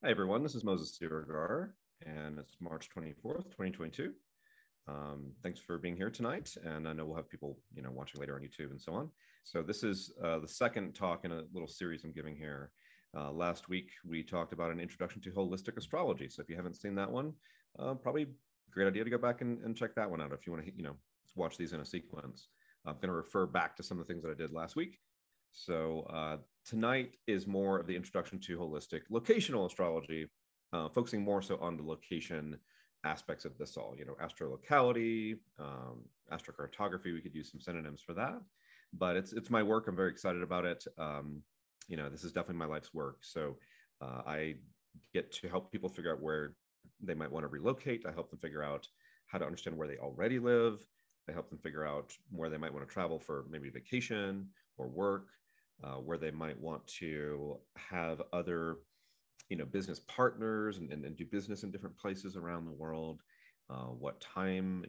Hi, everyone. This is Moses Siregar, and it's March 24th, 2022. Thanks for being here tonight, and I know we'll have people, watching later on YouTube and so on. So this is the second talk in a little series I'm giving here. Last week, we talked about an introduction to holistic astrology. So if you haven't seen that one, probably a great idea to go back and check that one out if you want to, watch these in a sequence. I'm going to refer back to some of the things that I did last week. So tonight is more of the introduction to holistic locational astrology, focusing more so on the location aspects of this all, astrolocality, astrocartography. We could use some synonyms for that, but it's my work. I'm very excited about it. This is definitely my life's work. So I get to help people figure out where they might want to relocate. I help them figure out how to understand where they already live. I help them figure out where they might want to travel for maybe vacation or work, where they might want to have other, business partners and do business in different places around the world. What time,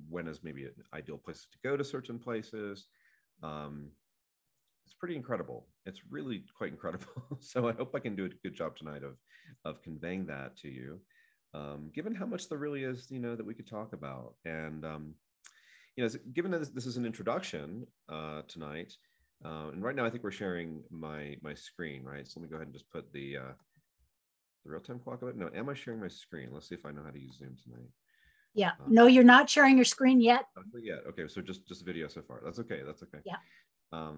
when is maybe an ideal place to go to certain places. It's pretty incredible. It's really quite incredible. So I hope I can do a good job tonight of conveying that to you, given how much there really is, that we could talk about. And, given that this is an introduction tonight, and right now I think we're sharing my screen, right? So let me go ahead and just put the real-time clock of it. No, am I sharing my screen? Let's see if I know how to use Zoom tonight. Yeah, no, you're not sharing your screen yet. Not yet. Okay, so just video so far. That's okay. That's okay. Yeah. All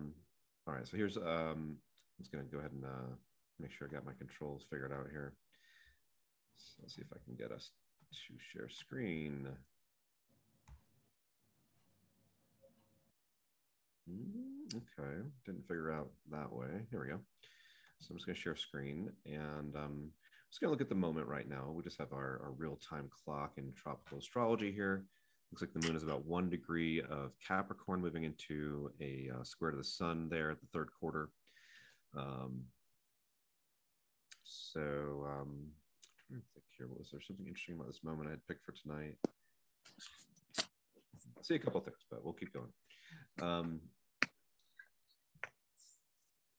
right, so here's I'm just gonna go ahead and make sure I got my controls figured out here. So let's see if I can get us to share screen. Okay, didn't figure out that way. Here we go. So I'm just going to share screen, and I'm just going to look at the moment right now. We just have our real-time clock in tropical astrology here. Looks like the moon is about 1 degree of Capricorn, moving into a square to the sun there at the third quarter. I'm trying to think here. Was there something interesting about this moment I had picked for tonight? I'll see a couple things, but we'll keep going.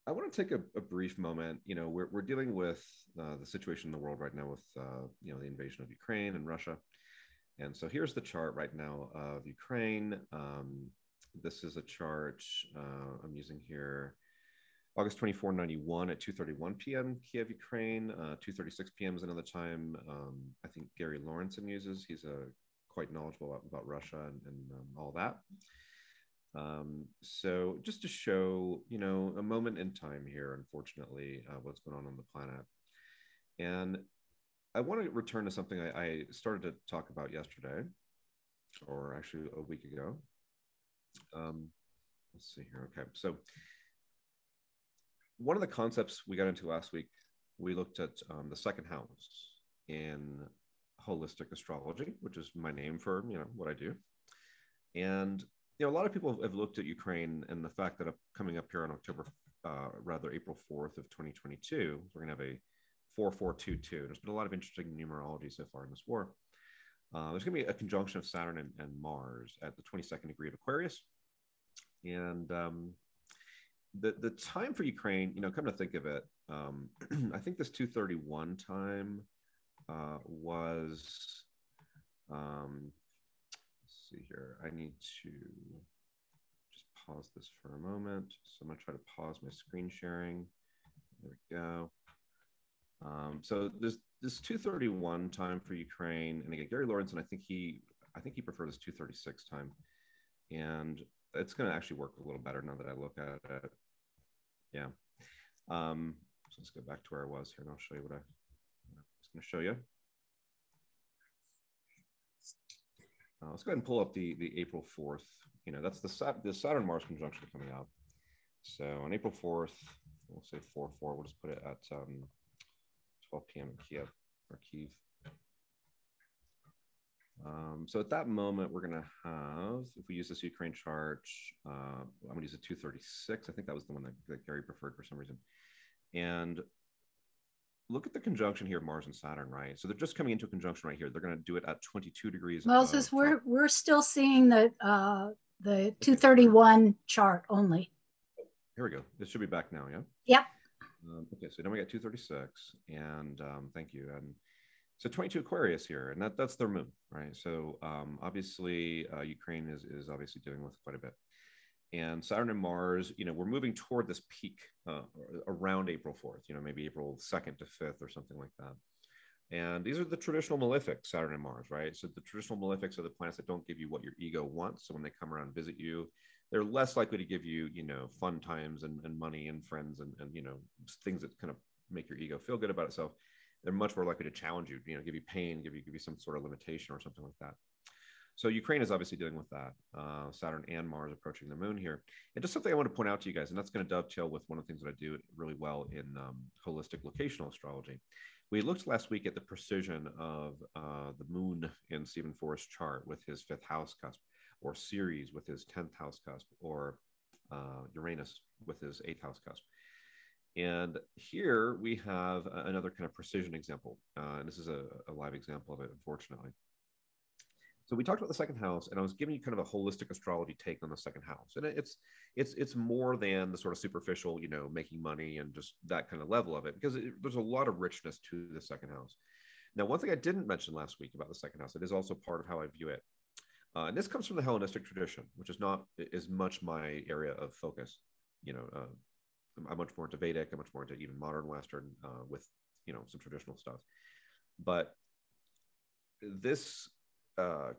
I want to take a brief moment. We're dealing with the situation in the world right now with the invasion of Ukraine and Russia. And so here's the chart right now of Ukraine. This is a chart I'm using here. August 2491 at 2:31 p.m. Kiev, Ukraine. 2:36 p.m. is another time I think Gary Lawrenson uses. He's quite knowledgeable about Russia and all that. So just to show, a moment in time here, unfortunately, what's going on the planet. And I want to return to something I started to talk about yesterday, or actually a week ago. Let's see here. Okay. So one of the concepts we got into last week, we looked at the second house in holistic astrology, which is my name for, what I do. And a lot of people have looked at Ukraine and the fact that coming up here on April 4th of 2022, we're going to have a 4422. There's been a lot of interesting numerology so far in this war. There's going to be a conjunction of Saturn and Mars at the 22nd degree of Aquarius. And the time for Ukraine, come to think of it, I think this 2:31 time was... see here. I need to just pause this for a moment. So I'm going to try to pause my screen sharing. There we go. So there's this 2:31 time for Ukraine, and again, Gary Lawrenson, I think he preferred this 2:36 time, and it's going to actually work a little better now that I look at it. Yeah. So let's go back to where I was here, and I'll show you what I was going to show you. Let's go ahead and pull up the April 4th. That's the Saturn Mars conjunction coming out. So on April 4th, we'll say 4/4. We'll just put it at 12 p.m. in Kiev. So at that moment, we're going to have, if we use this Ukraine chart, I'm going to use a 2:36. I think that was the one that Gary preferred for some reason. And look at the conjunction here of Mars and Saturn, right? So they're just coming into a conjunction right here. They're going to do it at 22 degrees. Moses, we're still seeing the 2:31 chart only. Here we go. This should be back now, yeah? Yep. Okay, so then we got 236, and thank you. And so 22 Aquarius here, and that's their moon, right? So obviously, Ukraine is obviously dealing with quite a bit. And Saturn and Mars, we're moving toward this peak around April 4th, maybe April 2nd to 5th or something like that. And these are the traditional malefics, Saturn and Mars, right? So the traditional malefics are the planets that don't give you what your ego wants. So when they come around and visit you, they're less likely to give you, fun times and money and friends and things that kind of make your ego feel good about itself. They're much more likely to challenge you, give you pain, give you some sort of limitation or something like that. So Ukraine is obviously dealing with that. Saturn and Mars approaching the moon here. And just something I want to point out to you guys, and that's going to dovetail with one of the things that I do really well in holistic locational astrology. We looked last week at the precision of the moon in Stephen Forrest's chart with his 5th house cusp, or Ceres with his 10th house cusp, or Uranus with his 8th house cusp. And here we have another kind of precision example. And this is a live example of it, unfortunately. So we talked about the 2nd house, and I was giving you kind of a holistic astrology take on the 2nd house. And it's more than the sort of superficial, making money and just that kind of level of it, because there's a lot of richness to the 2nd house. Now, one thing I didn't mention last week about the 2nd house, it is also part of how I view it. And this comes from the Hellenistic tradition, which is not as much my area of focus. I'm much more into Vedic, I'm much more into even modern Western with, some traditional stuff. But this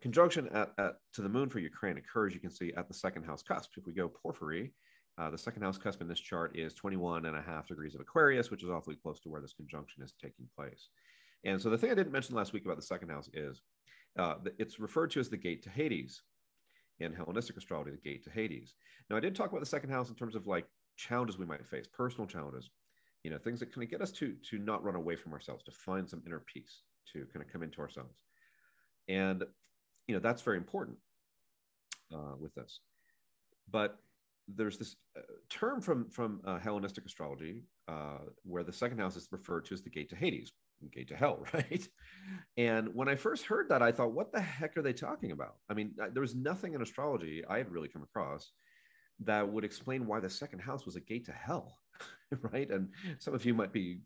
conjunction to the moon for Ukraine occurs, you can see, at the 2nd house cusp. If we go porphyry, the 2nd house cusp in this chart is 21.5 degrees of Aquarius, which is awfully close to where this conjunction is taking place. And so the thing I didn't mention last week about the 2nd house is it's referred to as the gate to Hades in Hellenistic astrology, the gate to Hades. Now, I did talk about the 2nd house in terms of like challenges we might face, personal challenges, things that kind of get us to not run away from ourselves, to find some inner peace, to kind of come into ourselves. And, that's very important with this. But there's this term from Hellenistic astrology where the 2nd house is referred to as the gate to Hades, gate to hell, right? And when I first heard that, I thought, what the heck are they talking about? I mean, there was nothing in astrology I had really come across that would explain why the 2nd house was a gate to hell, right? And some of you might be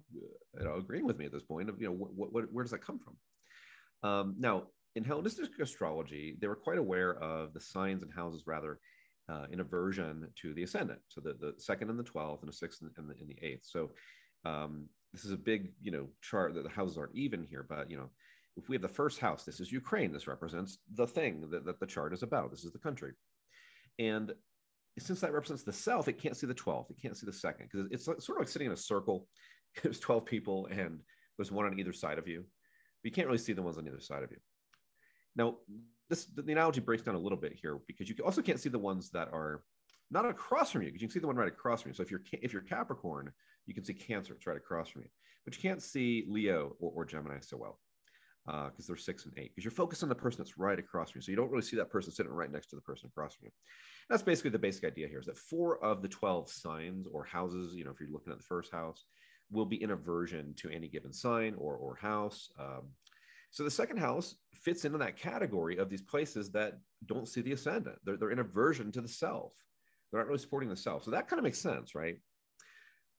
agreeing with me at this point of, where does that come from? Now, in Hellenistic astrology, they were quite aware of the signs and houses, rather, in aversion to the ascendant. So the 2nd and the 12th and the 6th and the 8th. So this is a big, chart that the houses aren't even here. But, if we have the 1st house, this is Ukraine. This represents the thing that the chart is about. This is the country. And since that represents the self, it can't see the 12th. It can't see the 2nd, because it's sort of like sitting in a circle. There's 12 people and there's one on either side of you. But you can't really see the ones on either side of you. Now, the analogy breaks down a little bit here, because you also can't see the ones that are not across from you, because you can see the one right across from you. So if you're Capricorn, you can see Cancer. It's right across from you. But you can't see Leo or Gemini so well, because they're 6 and 8, because you're focused on the person that's right across from you. So you don't really see that person sitting right next to the person across from you. That's basically the basic idea here, is that 4 of the 12 signs or houses, if you're looking at the 1st house, will be in aversion to any given sign or house. So the 2nd house fits into that category of these places that don't see the ascendant. They're in aversion to the self. They're not really supporting the self. So that kind of makes sense, right?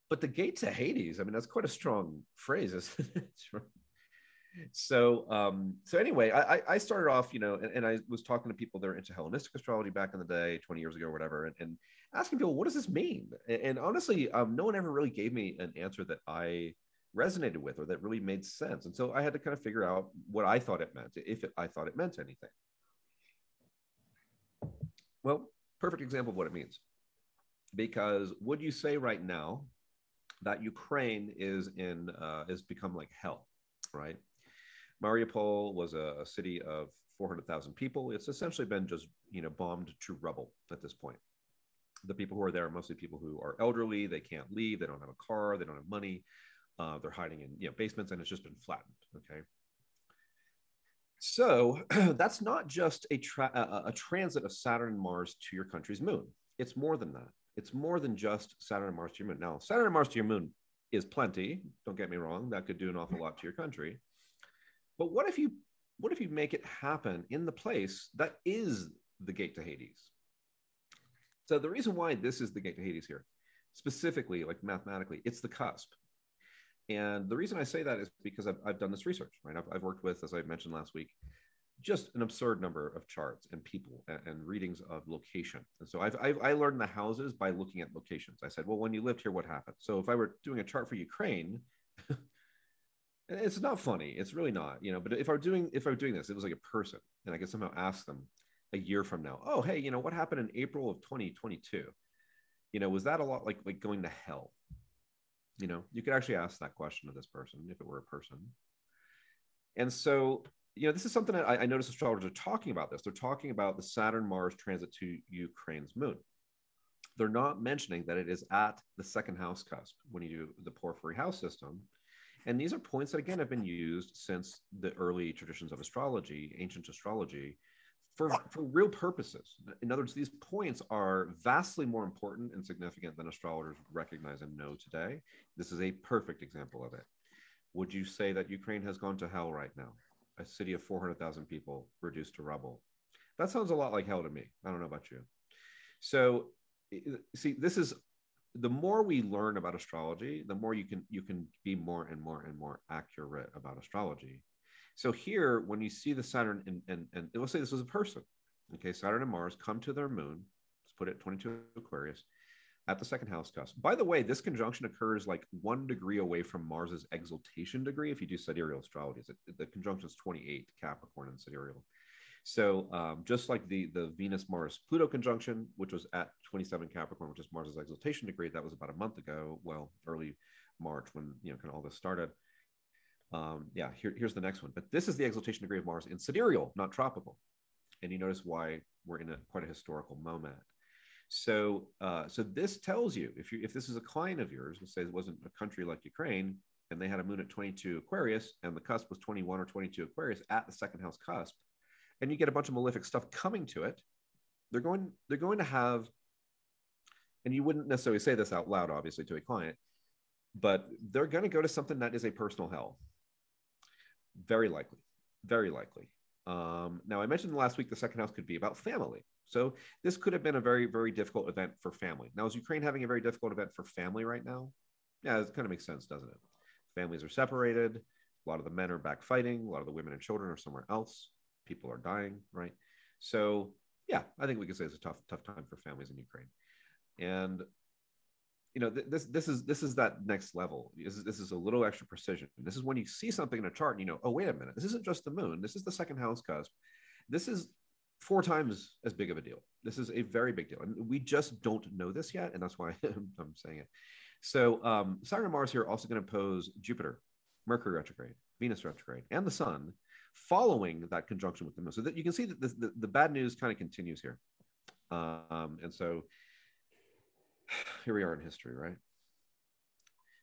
But the gate to Hades, I mean, that's quite a strong phrase, isn't it? So anyway, I started off, and I was talking to people that are into Hellenistic astrology back in the day, 20 years ago or whatever, and asking people, what does this mean? And honestly, no one ever really gave me an answer that I resonated with or that really made sense. And so I had to kind of figure out what I thought it meant, I thought it meant anything. Well, perfect example of what it means. Because would you say right now that Ukraine is become like hell, right? Mariupol was a city of 400,000 people. It's essentially been just, bombed to rubble at this point. The people who are there are mostly people who are elderly. They can't leave. They don't have a car. They don't have money. They're hiding in basements, and it's just been flattened. Okay. So that's not just a transit of Saturn and Mars to your country's moon. It's more than that. It's more than just Saturn and Mars to your moon. Now, Saturn and Mars to your moon is plenty. Don't get me wrong. That could do an awful lot to your country. But what if you make it happen in the place that is the gate to Hades? So the reason why this is the gate to Hades here, specifically, like mathematically, it's the cusp. And the reason I say that is because I've done this research, right? I've worked with, as I mentioned last week, just an absurd number of charts and people and readings of location. And so I learned the houses by looking at locations. I said, well, when you lived here, what happened? So if I were doing a chart for Ukraine, it's not funny. It's really not, but if I were doing this, it was like a person, and I could somehow ask them a year from now, oh, hey, what happened in April of 2022? Was that a lot like going to hell? You could actually ask that question of this person if it were a person. And so, this is something that I notice astrologers are talking about this. They're talking about the Saturn-Mars transit to Ukraine's moon. They're not mentioning that it is at the second house cusp when you do the porphyry house system. And these are points that, again, have been used since the early traditions of astrology, ancient astrology, for real purposes. In other words, these points are vastly more important and significant than astrologers recognize and know today. This is a perfect example of it. Would you say that Ukraine has gone to hell right now? A city of 400,000 people reduced to rubble. That sounds a lot like hell to me. I don't know about you. So, see, this is, the more we learn about astrology, the more you can be more and more and more accurate about astrology. So here, when you see the Saturn, and let's say this was a person, okay, Saturn and Mars come to their moon, let's put it 22 Aquarius, at the second house cusp. By the way, this conjunction occurs like 1 degree away from Mars's exaltation degree. If you do sidereal astrology, the conjunction is 28 Capricorn and sidereal. So just like the Venus-Mars-Pluto conjunction, which was at 27 Capricorn, which is Mars's exaltation degree, that was about a month ago, well, early March when, kind of all this started. Here's the next one. But this is the exaltation degree of Mars in sidereal, not tropical. And you notice why we're in quite a historical moment. So this tells you, if this is a client of yours, let's say it wasn't a country like Ukraine, and they had a moon at 22 Aquarius, and the cusp was 21 or 22 Aquarius at the second house cusp, and you get a bunch of malefic stuff coming to it, they're going to have, and you wouldn't necessarily say this out loud, obviously, to a client, but they're going to go to something that is a personal hell. Very likely. Very likely. Now, I mentioned last week the second house could be about family. So this could have been a very, very difficult event for family. Now, is Ukraine having a very difficult event for family right now? Yeah, it kind of makes sense, doesn't it? Families are separated. A lot of the men are back fighting. A lot of the women and children are somewhere else. People are dying, right? So, yeah, I think we could say it's a tough time for families in Ukraine. And this is that next level. This is a little extra precision. This is when you see something in a chart and oh, wait a minute, this isn't just the moon. This is the second house cusp. This is 4 times as big of a deal. This is a very big deal. And we just don't know this yet. And that's why I'm saying it. So Saturn and Mars here are also going to oppose Jupiter, Mercury retrograde, Venus retrograde, and the sun following that conjunction with the moon. So that you can see that the bad news kind of continues here. And so here we are in history, right?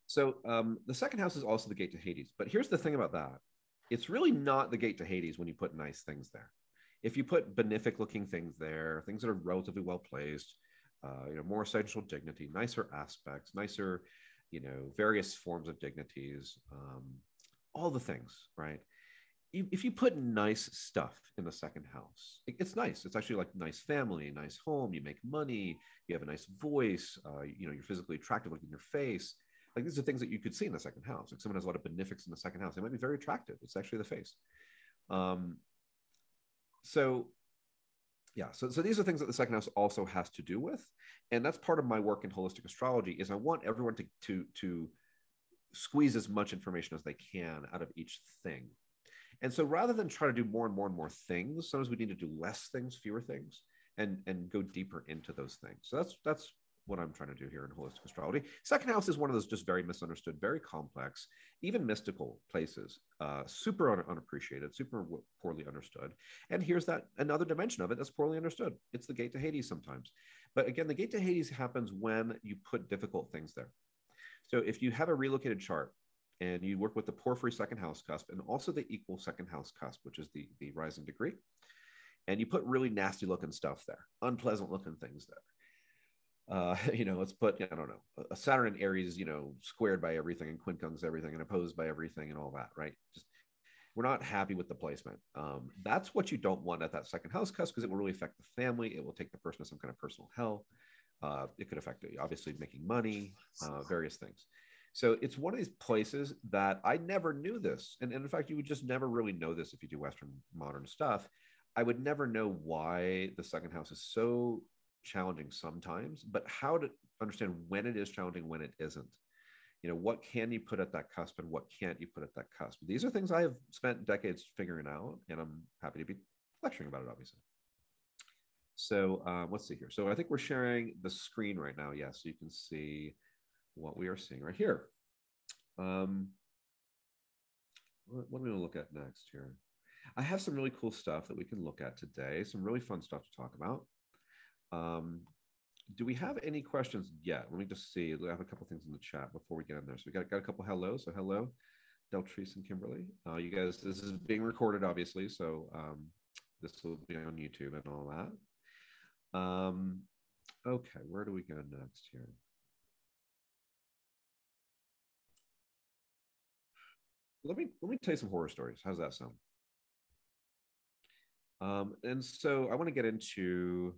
So the second house is also the gate to Hades. But here's the thing about that. It's really not the gate to Hades when you put nice things there. If you put benefic looking things there, things that are relatively well placed, more essential dignity, nicer aspects, nicer, various forms of dignities, all the things, right? If you put nice stuff in the second house, it's nice. It's actually like nice family, nice home. You make money. You have a nice voice. You're physically attractive, looking in your face. Like these are things that you could see in the second house. Like someone has a lot of benefics in the second house. They might be very attractive. It's actually the face. So these are things that the second house also has to do with. And that's part of my work in holistic astrology is I want everyone to squeeze as much information as they can out of each thing. And so rather than try to do more and more and more things, sometimes we need to do less things, fewer things, and go deeper into those things. So that's what I'm trying to do here in holistic astrology. Second house is one of those just very misunderstood, very complex, even mystical places, super unappreciated, super poorly understood. And here's another dimension of it that's poorly understood. It's the gate to Hades sometimes. But again, the gate to Hades happens when you put difficult things there. So if you have a relocated chart, and you work with the porphyry second house cusp and also the equal second house cusp, which is the rising degree. And you put really nasty looking stuff there, unpleasant looking things there. Let's put, I don't know, a Saturn and Aries, squared by everything and quincunx everything and opposed by everything and all that, right? Just we're not happy with the placement. That's what you don't want at that second house cusp because it will really affect the family. It will take the person to some kind of personal hell. It could affect, obviously, making money, various things. So it's one of these places that I never knew this. And in fact, you would just never really know this if you do Western modern stuff. I would never know why the second house is so challenging sometimes, but how to understand when it is challenging, when it isn't. You know, what can you put at that cusp and what can't you put at that cusp? These are things I have spent decades figuring out, and I'm happy to be lecturing about it, obviously. So let's see here. So I think we're sharing the screen right now. Yes, so you can see what we are seeing right here. What do we look at next here? I have some really cool stuff that we can look at today, some really fun stuff to talk about. Do we have any questions yet? Let me just see. I have a couple things in the chat before we get in there. So we got a couple hellos. So hello, Deltrice and Kimberly. You guys, this is being recorded, obviously. So this will be on YouTube and all that. Okay, where do we go next here? Let me tell you some horror stories. How's that sound? And so I want to get into,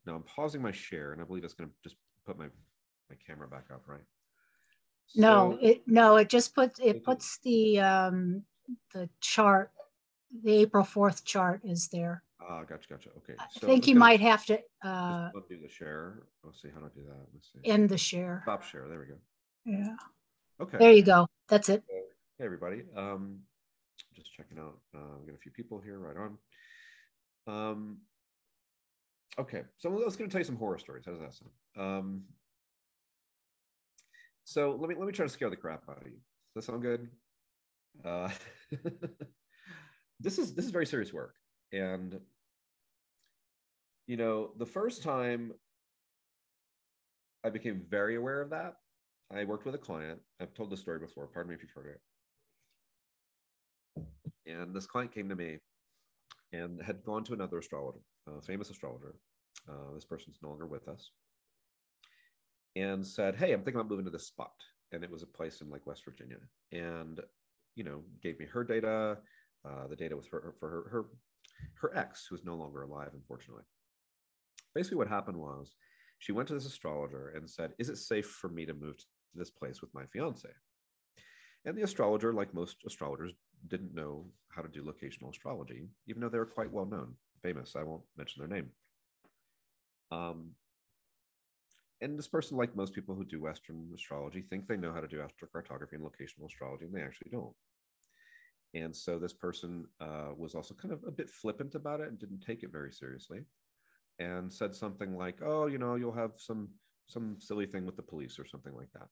now I'm pausing my share, and I believe it's going to just put my camera back up, right? No, it just puts the chart, the April 4th chart is there. Gotcha. Okay. So I think you might have to just do the share. Let's see how to do that. Let's see. End the share. Stop share. There we go. Yeah. Okay. There you go. That's it. Hey everybody. Just checking out. We got a few people here. Right on. Okay. So I was going to tell you some horror stories. How does that sound? So let me try to scare the crap out of you. Does that sound good? This is very serious work. And, you know, the first time I became very aware of that, I worked with a client. I've told this story before. Pardon me if you've heard it. And this client came to me and had gone to another astrologer, a famous astrologer. This person's no longer with us. And said, hey, I'm thinking about moving to this spot. And it was a place in like West Virginia. And, you know, gave me her data. The data was for her ex, who is no longer alive, unfortunately. Basically what happened was she went to this astrologer and said, is it safe for me to move to this place with my fiance? And the astrologer, like most astrologers, didn't know how to do locational astrology, even though they were quite well known, famous. I won't mention their name. And this person, like most people who do Western astrology, think they know how to do astrocartography and locational astrology, and they actually don't. And so this person was also kind of a bit flippant about it and didn't take it very seriously, and said something like, oh, you know, you'll have some silly thing with the police or something like that.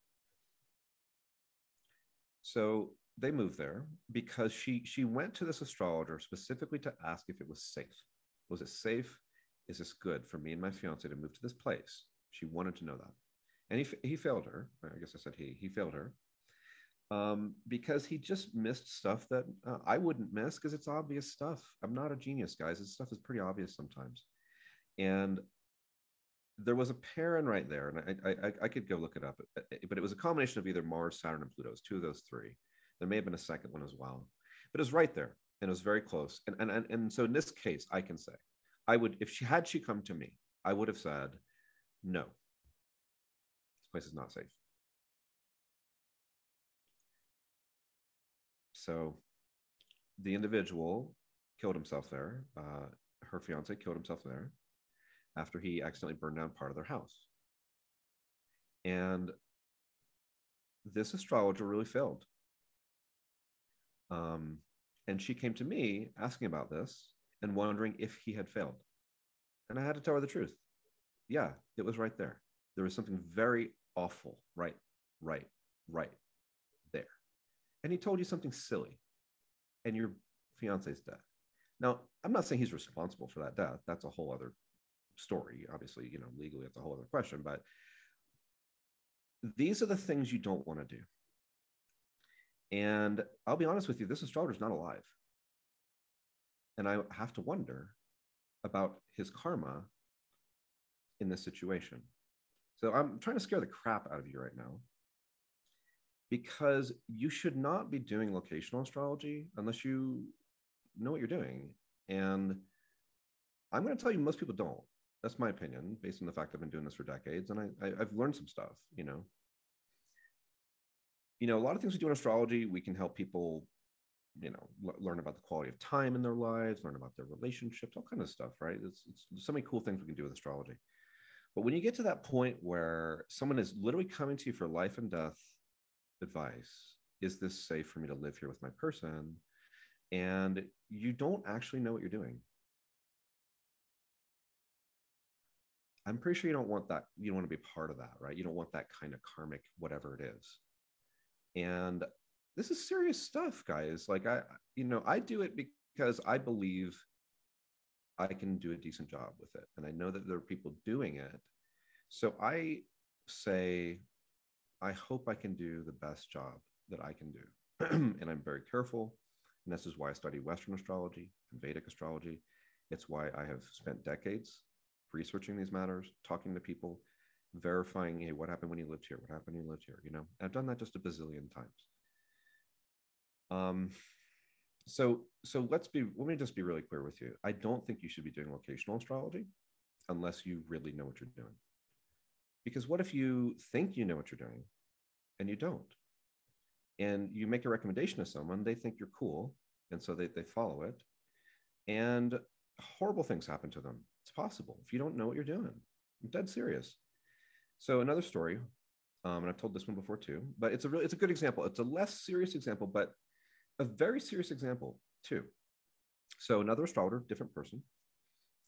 So they moved there because she went to this astrologer specifically to ask if it was safe. Was it safe? Is this good for me and my fiance to move to this place? She wanted to know that. And he failed her. I guess I said he failed her. Because he just missed stuff that I wouldn't miss because it's obvious stuff. I'm not a genius, guys. This stuff is pretty obvious sometimes. And there was a pairing right there, and I could go look it up, but it was a combination of either Mars, Saturn, and Pluto. It was two of those three. There may have been a second one as well, but it was right there, and it was very close. And so in this case, I can say, I would, if she come to me, I would have said, no, this place is not safe. So the individual killed himself there. Her fiance killed himself there after he accidentally burned down part of their house. And this astrologer really failed. And she came to me asking about this and wondering if he had failed. And I had to tell her the truth. Yeah, it was right there. There was something very awful right there. And he told you something silly, and your fiance's dead. Now, I'm not saying he's responsible for that death. That's a whole other story. Obviously, you know, legally, it's a whole other question. But these are the things you don't want to do. And I'll be honest with you, this astrologer's not alive. And I have to wonder about his karma in this situation. So I'm trying to scare the crap out of you right now, because you should not be doing locational astrology unless you know what you're doing. And I'm going to tell you, most people don't. That's my opinion, based on the fact I've been doing this for decades, and I've learned some stuff. A lot of things we do in astrology, we can help people, learn about the quality of time in their lives, learn about their relationships, all kinds of stuff, right? There's so many cool things we can do with astrology. But when you get to that point where someone is literally coming to you for life and death advice, is this safe for me to live here with my person? And you don't actually know what you're doing. I'm pretty sure you don't want that. You don't want to be part of that, right? You don't want that kind of karmic, whatever it is. And this is serious stuff, guys. Like I do it because I believe I can do a decent job with it. And I know that there are people doing it. So I say, I hope I can do the best job that I can do. And I'm very careful. And this is why I study Western astrology and Vedic astrology. It's why I have spent decades researching these matters, talking to people, verifying, hey, what happened when you lived here? What happened when you lived here? I've done that just a bazillion times. So let me just be really clear with you. I don't think you should be doing locational astrology unless you really know what you're doing. Because what if you think you know what you're doing and you don't? And you make a recommendation to someone, they think you're cool, and so they follow it, and horrible things happen to them. It's possible if you don't know what you're doing. I'm dead serious. So another story, and I've told this one before too, but it's a good example. It's a less serious example, but a very serious example too. So another astrologer, different person,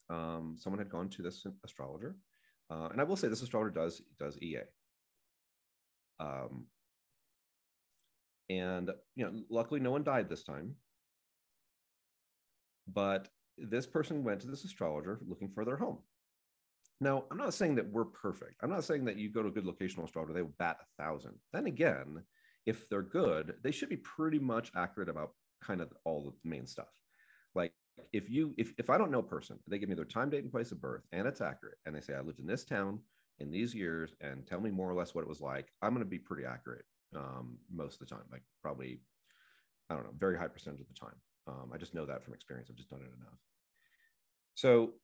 someone had gone to this astrologer, and I will say this astrologer does EA. And luckily no one died this time. But this person went to this astrologer looking for their home. Now, I'm not saying that we're perfect. I'm not saying that you go to a good locational astrologer, they will bat 1,000. Then again, if they're good, they should be pretty much accurate about kind of all the main stuff. Like if I don't know a person, they give me their time, date, and place of birth, and it's accurate, and they say I lived in this town in these years, and tell me more or less what it was like, I'm going to be pretty accurate most of the time. Like probably, I don't know, very high percentage of the time. I just know that from experience. I've just done it enough. So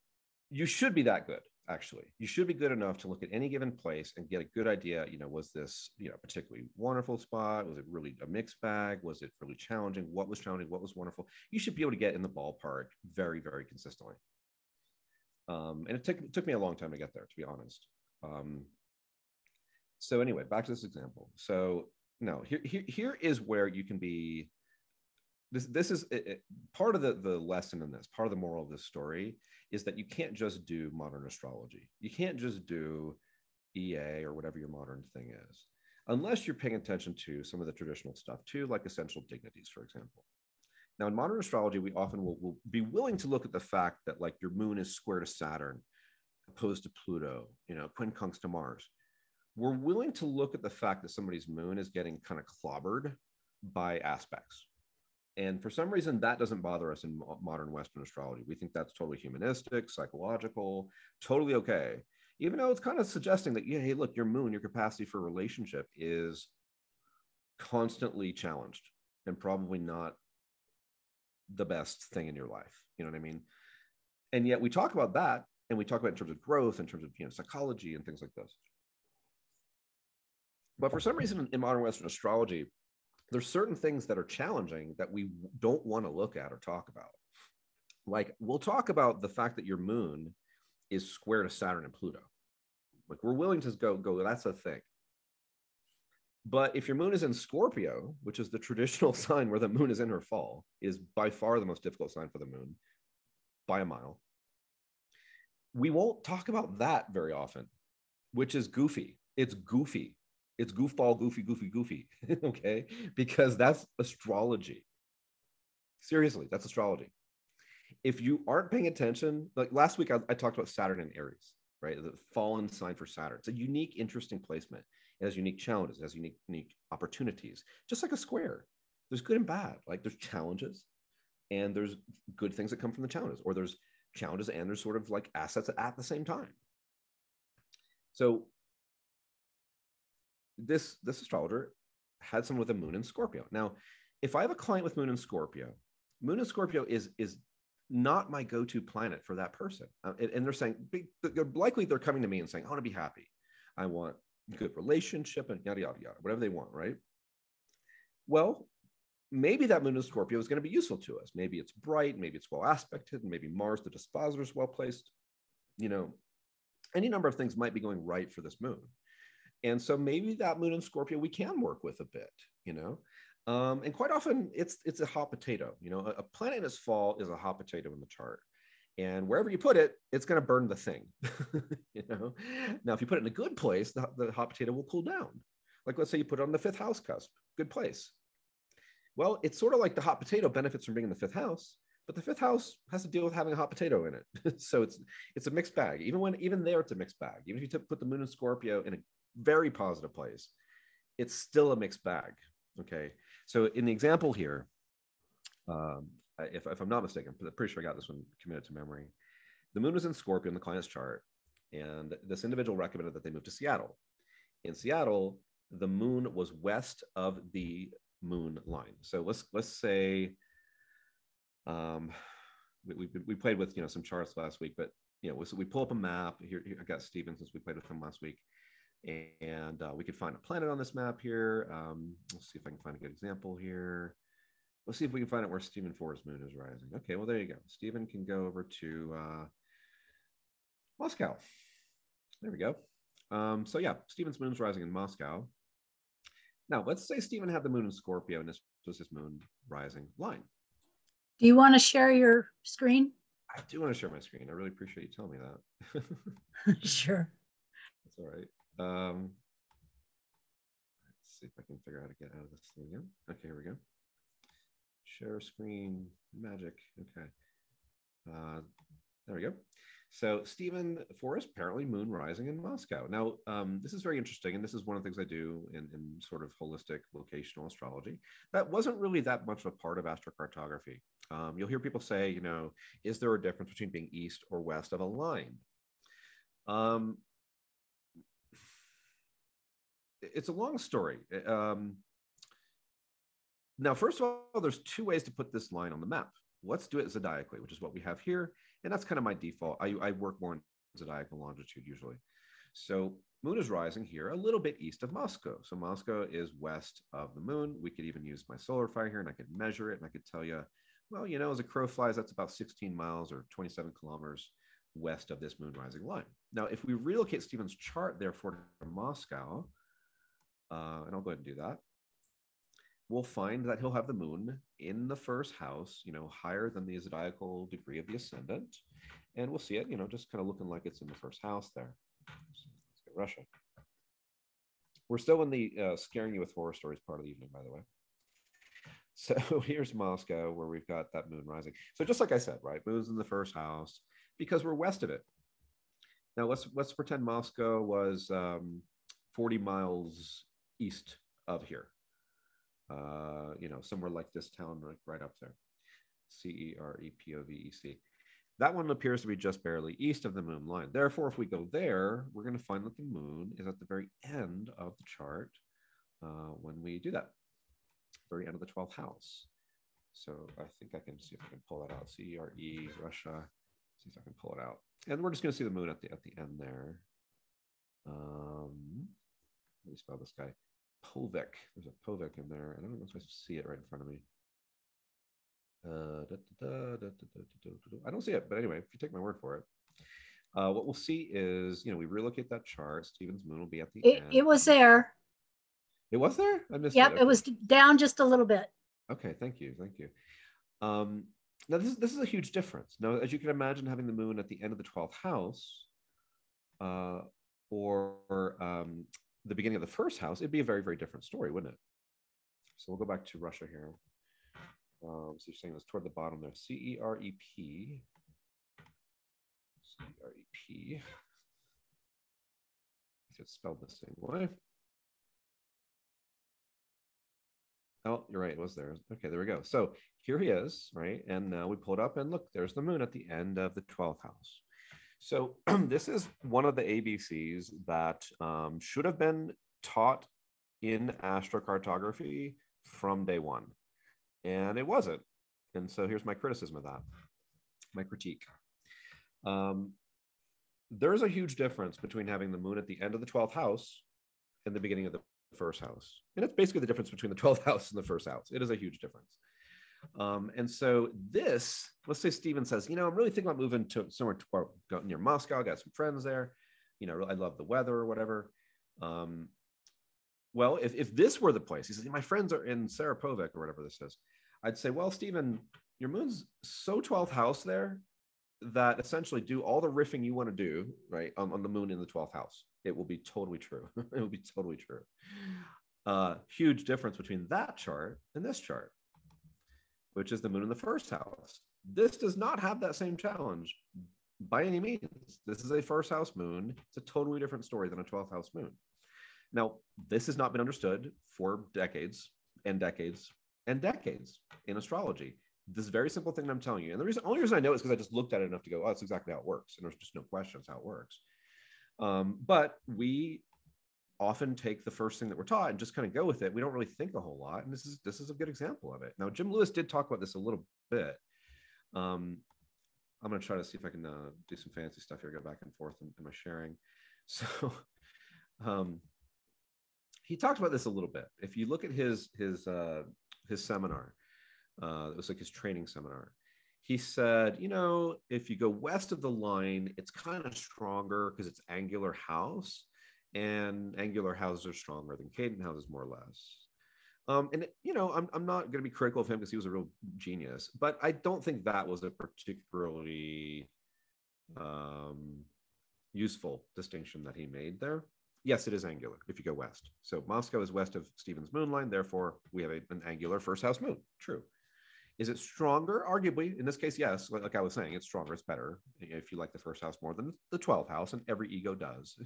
you should be that good, actually. You should be good enough to look at any given place and get a good idea, was this, particularly wonderful spot? Was it really a mixed bag? Was it really challenging? What was challenging? What was wonderful? You should be able to get in the ballpark very, very consistently. And it took me a long time to get there, to be honest. So anyway, back to this example. So no, here is where you can be. This is part of the lesson in this. Part of the moral of this story is that you can't just do modern astrology. You can't just do EA or whatever your modern thing is, unless you're paying attention to some of the traditional stuff too, like essential dignities, for example. Now, in modern astrology, we often will be willing to look at the fact that like your moon is square to Saturn, opposed to Pluto, quincunx to Mars. We're willing to look at the fact that somebody's moon is getting kind of clobbered by aspects. And for some reason, that doesn't bother us in modern Western astrology. We think that's totally humanistic, psychological, totally okay. Even though it's kind of suggesting that, hey, look, your moon, your capacity for a relationship is constantly challenged and probably not the best thing in your life. You know what I mean? And yet we talk about that, and we talk about it in terms of growth, in terms of psychology and things like this. But for some reason in modern Western astrology, there's certain things that are challenging that we don't want to look at or talk about. Like we'll talk about the fact that your moon is square to Saturn and Pluto. Like we're willing to go, that's a thing. But if your moon is in Scorpio, which is the traditional sign where the moon is in her fall, is by far the most difficult sign for the moon by a mile. We won't talk about that very often, which is goofy. It's goofy. It's goofball, goofy, okay? Because that's astrology. Seriously, that's astrology. If you aren't paying attention, like last week, I talked about Saturn and Aries, right? The fallen sign for Saturn. It's a unique, interesting placement. It has unique challenges, it has unique opportunities, just like a square. There's good and bad. Like there's challenges and there's good things that come from the challenges, or there's challenges and there's sort of like assets at the same time. So this astrologer had someone with a moon in Scorpio. Now, if I have a client with moon in Scorpio is not my go-to planet for that person. And they're saying, likely they're coming to me and saying, I want to be happy. I want a good relationship and yada, yada, yada, whatever they want, right? Well, maybe that moon in Scorpio is going to be useful to us. Maybe it's bright, maybe it's well aspected, and maybe Mars, the dispositor, is well placed. Any number of things might be going right for this moon. And so maybe that moon in Scorpio we can work with a bit, and quite often it's a hot potato. A planet in its fall is a hot potato in the chart. And wherever you put it, it's going to burn the thing. Now, if you put it in a good place, the hot potato will cool down. Like, let's say you put it on the 5th house cusp, good place. Well, it's sort of like the hot potato benefits from being in the 5th house, but the 5th house has to deal with having a hot potato in it. So it's a mixed bag. Even there, it's a mixed bag. Even if you put the moon in Scorpio in a very positive place, it's still a mixed bag. Okay. So in the example here, if I'm not mistaken, I'm pretty sure I got this one committed to memory. The moon was in Scorpio in the client's chart, and this individual recommended that they move to Seattle. In Seattle, the moon was west of the moon line. So let's say we played with some charts last week, but so we pull up a map here. I got Steven since we played with him last week, and we could find a planet on this map here. Let's see if I can find a good example here. Let's see if we can find out where Stephen Four's moon is rising. Okay, well, there you go. Stephen can go over to Moscow. There we go. So yeah, Stephen's moon's rising in Moscow. Now, let's say Stephen had the moon in Scorpio, and this was his moon rising line. Do you want to share your screen? I do want to share my screen. I really appreciate you telling me that. Sure. That's all right. Let's see if I can figure out how to get out of this thing again. Okay, here we go. Share screen magic. Okay. There we go. So Stephen Forrest, apparently moon rising in Moscow. Now, this is very interesting, and this is one of the things I do in sort of holistic locational astrology. That wasn't really that much of a part of astrocartography. You'll hear people say, is there a difference between being east or west of a line? It's a long story. Now, first of all, there's 2 ways to put this line on the map. Let's do it zodiacally, which is what we have here. And that's kind of my default. I work more in zodiacal longitude usually. So moon is rising here a little bit east of Moscow. So Moscow is west of the moon. We could even use my solar fire here and I could measure it and I could tell you, well, as a crow flies, that's about 16 miles or 27 kilometers west of this moon rising line. Now, if we relocate Stephen's chart, therefore, to Moscow, and I'll go ahead and do that, we'll find that he'll have the moon in the 1st house, higher than the zodiacal degree of the ascendant. And we'll see it, just kind of looking like it's in the 1st house there. So let's get Russia. We're still in the scaring you with horror stories part of the evening, by the way. So here's Moscow, where we've got that moon rising. So just like I said, right, moon's in the 1st house because we're west of it. Now let's pretend Moscow was 40 miles east of here. Somewhere like this town, like right up there. Cerepovec. That one appears to be just barely east of the moon line. Therefore, if we go there, we're going to find that the moon is at the very end of the chart when we do that. Very end of the 12th house. So I think I can see if I can pull that out. CERE, Russia. See if I can pull it out. And we're just going to see the moon at the end there. Let me spell this guy. Povec. There's a Povec in there. I don't know if I see it right in front of me. I don't see it, but anyway, if you take my word for it, what we'll see is, we relocate that chart. Stephen's moon will be at the end. It was there. It was there? I missed it. Okay. It was down just a little bit. Okay, thank you. Now, this is a huge difference. Now, as you can imagine, having the moon at the end of the 12th house or the beginning of the 1st house, it'd be a very, very different story, wouldn't it? So we'll go back to Russia here. So you're saying this toward the bottom there. CEREP. CEREP. It's spelled the same way. Oh, you're right. It was there. Okay, there we go. So here he is, right? And now we pull it up and look, there's the moon at the end of the 12th house. So this is one of the ABCs that should have been taught in astrocartography from day one. And it wasn't. And so here's my criticism of that. my critique. There's a huge difference between having the moon at the end of the 12th house and the beginning of the first house. And it's basically the difference between the 12th house and the first house. It is a huge difference. And so this, let's say Steven says, I'm really thinking about moving to somewhere near Moscow. I got some friends there. I love the weather or whatever. Well, if this were the place, he says, my friends are in Sarapovic or whatever this is. I'd say, well, Steven, your moon's so 12th house there that essentially do all the riffing you want to do, right, on the moon in the 12th house. It will be totally true. It will be totally true. Huge difference between that chart and this chart, which is the moon in the first house. This does not have that same challenge by any means. This is a first house moon. It's a totally different story than a 12th house moon. Now, this has not been understood for decades and decades and decades in astrology. This very simple thing that I'm telling you. And the only reason I know is because I just looked at it enough to go, oh, that's exactly how it works. And there's just no questions how it works. But we often take the first thing that we're taught and just kind of go with it. We don't really think a whole lot. And this is a good example of it. Now, Jim Lewis did talk about this a little bit. I'm going to try to see if I can do some fancy stuff here, go back and forth in my sharing. So he talked about this a little bit. If you look at his seminar, it was like his training seminar. He said, if you go west of the line, it's kind of stronger because it's angular house, and angular houses are stronger than cadent houses, more or less. And I'm not going to be critical of him because he was a real genius, but I don't think that was a particularly useful distinction that he made there. Yes, it is angular if you go west. So Moscow is west of Stephen's moon line. Therefore, we have an angular first house moon. True. Is it stronger? Arguably, in this case, yes. Like I was saying, it's stronger. It's better if you like the first house more than the 12th house, and every ego does.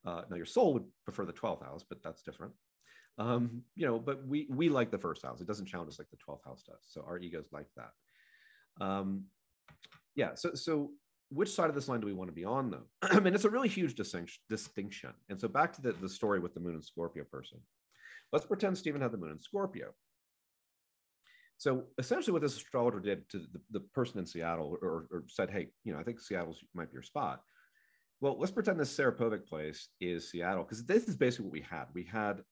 Now your soul would prefer the 12th house, but that's different. But we like the first house. It doesn't challenge us like the 12th house does. So our egos like that. So which side of this line do we want to be on, though? I mean, it's a really huge distinction. And so back to the story with the moon and Scorpio person. Let's pretend Stephen had the moon in Scorpio. So essentially what this astrologer did to the person in Seattle or said, hey, I think Seattle might be your spot. Well, let's pretend this Sarapovic place is Seattle, because this is basically what we had. We had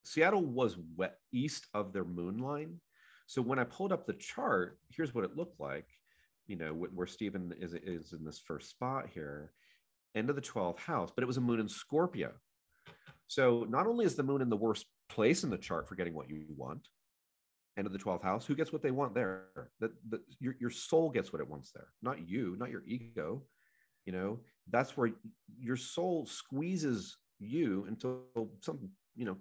Seattle was east of their moon line. So when I pulled up the chart, here's what it looked like, where Stephen is in this first spot here, end of the 12th house, but it was a moon in Scorpio. So not only is the moon in the worst place in the chart for getting what you want, end of the 12th house, who gets what they want there? Your soul gets what it wants there, not you, not your ego. That's where your soul squeezes you until something,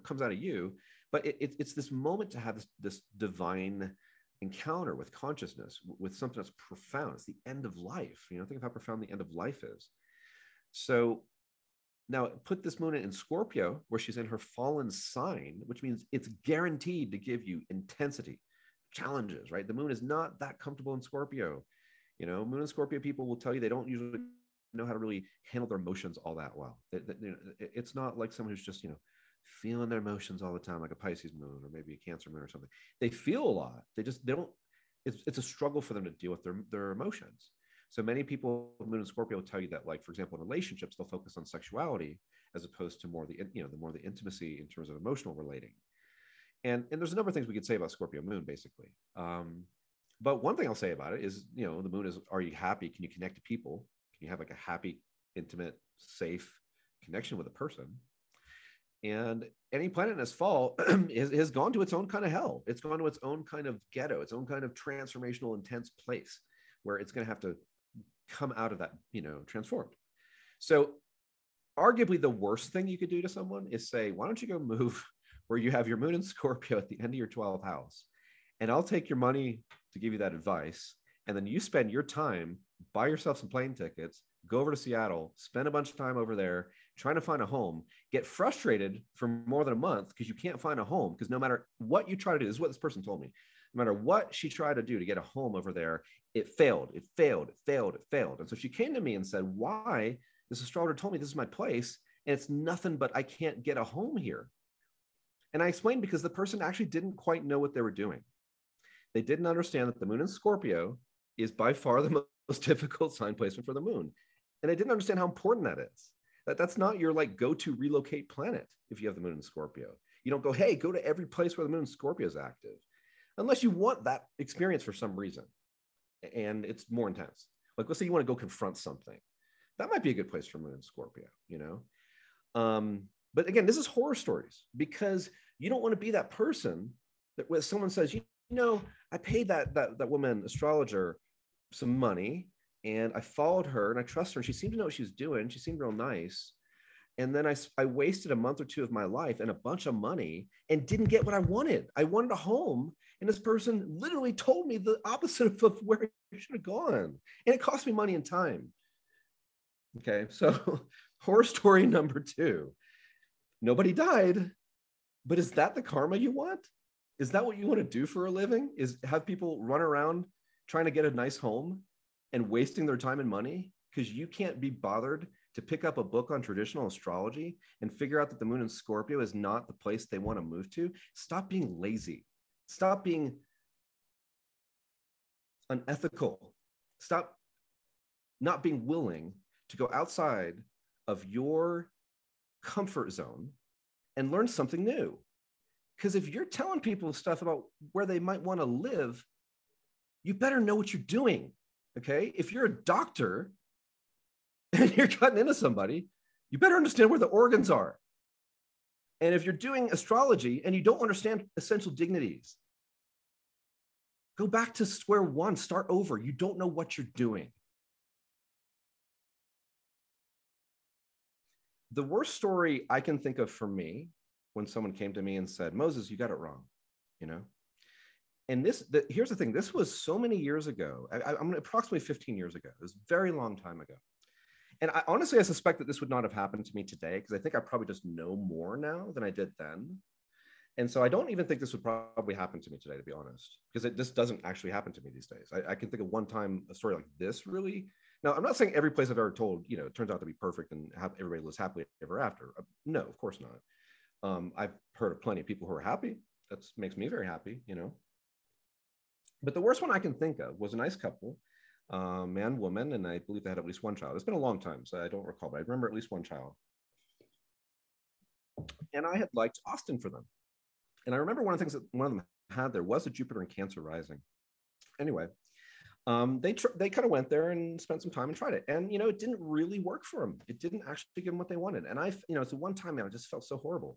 comes out of you. But it's this moment to have this divine encounter with consciousness, with something that's profound. It's the end of life. Think of how profound the end of life is. So now put this moon in Scorpio, where she's in her fallen sign, which means it's guaranteed to give you intensity, challenges, right? The moon is not that comfortable in Scorpio. Moon and Scorpio people will tell you they don't usually know how to really handle their emotions all that well. It's not like someone who's just, feeling their emotions all the time, like a Pisces moon or maybe a Cancer moon or something. They feel a lot. They don't, it's a struggle for them to deal with their emotions. So many people, Moon and Scorpio, will tell you that, like, for example, in relationships, they'll focus on sexuality as opposed to more the intimacy in terms of emotional relating. And there's a number of things we could say about Scorpio Moon, basically. But one thing I'll say about it is, the moon is, are you happy? Can you connect to people? Can you have like a happy, intimate, safe connection with a person? And any planet in its fall has gone to its own kind of hell. It's gone to its own kind of ghetto, its own kind of transformational, intense place where it's going to have to come out of that, transformed. So arguably the worst thing you could do to someone is say, why don't you go move where you have your moon in Scorpio at the end of your 12th house, and I'll take your money to give you that advice. And then you spend your time, buy yourself some plane tickets, go over to Seattle, spend a bunch of time over there, trying to find a home, get frustrated for more than a month because you can't find a home, because no matter what you try to do, this is what this person told me, no matter what she tried to do to get a home over there, it failed. And so she came to me and said, why? This astrologer told me this is my place, and it's nothing but I can't get a home here. And I explained because the person actually didn't quite know what they were doing. They didn't understand that the moon in Scorpio is by far the most difficult sign placement for the moon. And I didn't understand how important that is. That's not your like go-to relocate planet if you have the moon in Scorpio. You don't go, hey, go to every place where the moon in Scorpio is active, unless you want that experience for some reason. And it's more intense. Like, let's say you want to go confront something. That might be a good place for moon in Scorpio, you know? But again, this is horror stories because you don't want to be that person that when someone says, you know, I paid that woman astrologer some money and I followed her and I trust her and she seemed to know what she was doing. She seemed real nice. And then I wasted a month or two of my life and a bunch of money and didn't get what I wanted. I wanted a home. And this person literally told me the opposite of where I should have gone. And it cost me money and time. Okay, so horror story number 2. Nobody died, but is that the karma you want? Is that what you want to do for a living? Is have people run around trying to get a nice home and wasting their time and money because you can't be bothered to pick up a book on traditional astrology and figure out that the moon in Scorpio is not the place they want to move to? Stop being lazy. Stop being unethical. Stop not being willing to go outside of your comfort zone and learn something new. Because if you're telling people stuff about where they might want to live, you better know what you're doing. Okay. If you're a doctor and you're cutting into somebody, you better understand where the organs are. And if you're doing astrology and you don't understand essential dignities, go back to square one, start over. You don't know what you're doing. The worst story I can think of for me when someone came to me and said, Moses, you got it wrong, you know? And here's the thing, this was so many years ago. I'm approximately 15 years ago. It was a very long time ago. And honestly, I suspect that this would not have happened to me today because I think I probably just know more now than I did then. And so I don't even think this would probably happen to me today, to be honest, because this doesn't actually happen to me these days. I can think of one time a story like this really. Now, I'm not saying every place I've ever told, you know, it turns out to be perfect and everybody lives happily ever after. No, of course not. I've heard of plenty of people who are happy. That makes me very happy, you know. But the worst one I can think of was a nice couple, man, woman, and I believe they had at least one child. It's been a long time, so I don't recall, but I remember at least one child. And I had liked Austin for them. And I remember one of the things that one of them had there was a Jupiter in Cancer rising. Anyway, they kind of went there and spent some time and tried it. And, you know, it didn't really work for them. It didn't actually give them what they wanted. And you know, it's the one time, man, I just felt so horrible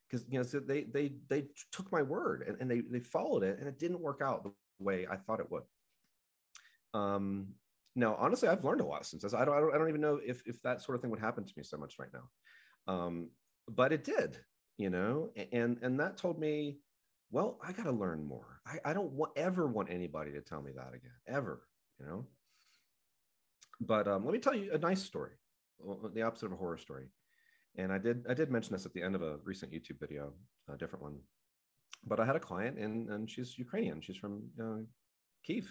because, you know, so they took my word and they followed it and it didn't work out the way I thought it would. Now, honestly, I've learned a lot since this. I don't even know if that sort of thing would happen to me so much right now. But it did, you know, and that told me, well, I got to learn more. I don't ever want anybody to tell me that again, ever, you know. But let me tell you a nice story, the opposite of a horror story. And I did mention this at the end of a recent YouTube video, a different one. But I had a client and she's Ukrainian. She's from Kyiv.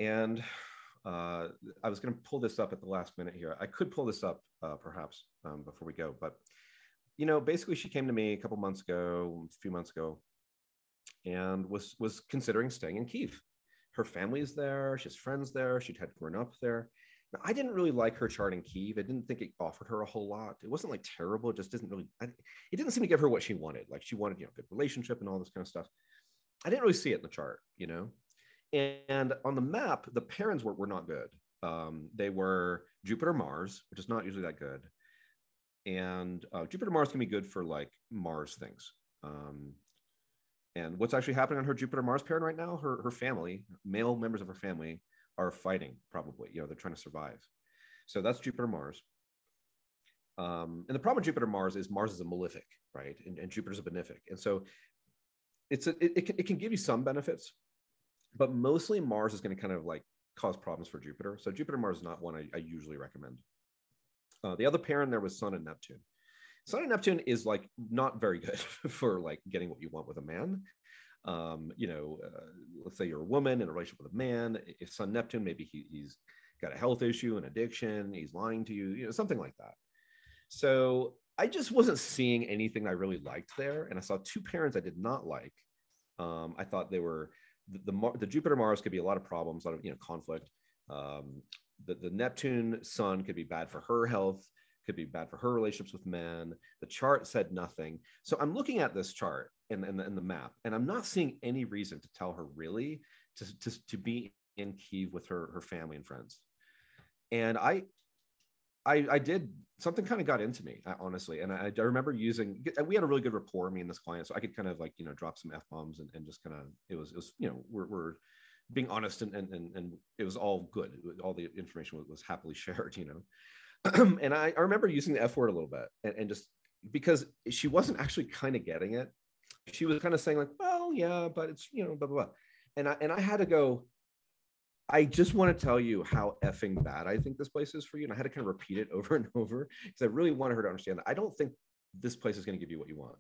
And I was going to pull this up at the last minute here. I could pull this up perhaps before we go, but you know, basically she came to me a few months ago, and was considering staying in Kyiv. Her family's there, she has friends there, she'd had grown up there. Now, I didn't really like her chart in Kyiv. I didn't think it offered her a whole lot. It wasn't like terrible. It just didn't really, it didn't seem to give her what she wanted. Like she wanted, you know, good relationship and all this kind of stuff. I didn't really see it in the chart, you know? And on the map, the parents were not good. They were Jupiter, Mars, which is not usually that good. And Jupiter, Mars can be good for like Mars things. And what's actually happening on her Jupiter, Mars parent right now, her family, male members of her family are fighting probably, you know, they're trying to survive. So that's Jupiter, Mars. And the problem with Jupiter, Mars is a malefic, right? And Jupiter's a benefic. And so it can give you some benefits, but mostly Mars is going to kind of like cause problems for Jupiter. So Jupiter, Mars is not one I usually recommend. The other parent there was Sun and Neptune. Sun and Neptune is like not very good for like getting what you want with a man. You know, let's say you're a woman in a relationship with a man. If Sun Neptune, maybe he's got a health issue, an addiction, he's lying to you, you know, something like that. So I just wasn't seeing anything I really liked there. And I saw two parents I did not like. I thought they were the Jupiter Mars could be a lot of problems, a lot of conflict. The Neptune Sun could be bad for her health, could be bad for her relationships with men. The chart said nothing. So I'm looking at this chart and the map, and I'm not seeing any reason to tell her really to be in Kyiv with her family and friends. And I did, something kind of got into me, honestly. And I remember we had a really good rapport, me and this client, so I could kind of drop some F-bombs and just kind of, it was we're being honest, and it was all good. All the information was happily shared, and I remember using the F word a little bit, and just because she wasn't actually kind of getting it. She was kind of saying like, well, yeah, but it's, blah, blah, blah. And I had to go, I just want to tell you how effing bad I think this place is for you. And I had to kind of repeat it over and over because I really wanted her to understand that I don't think this place is going to give you what you want.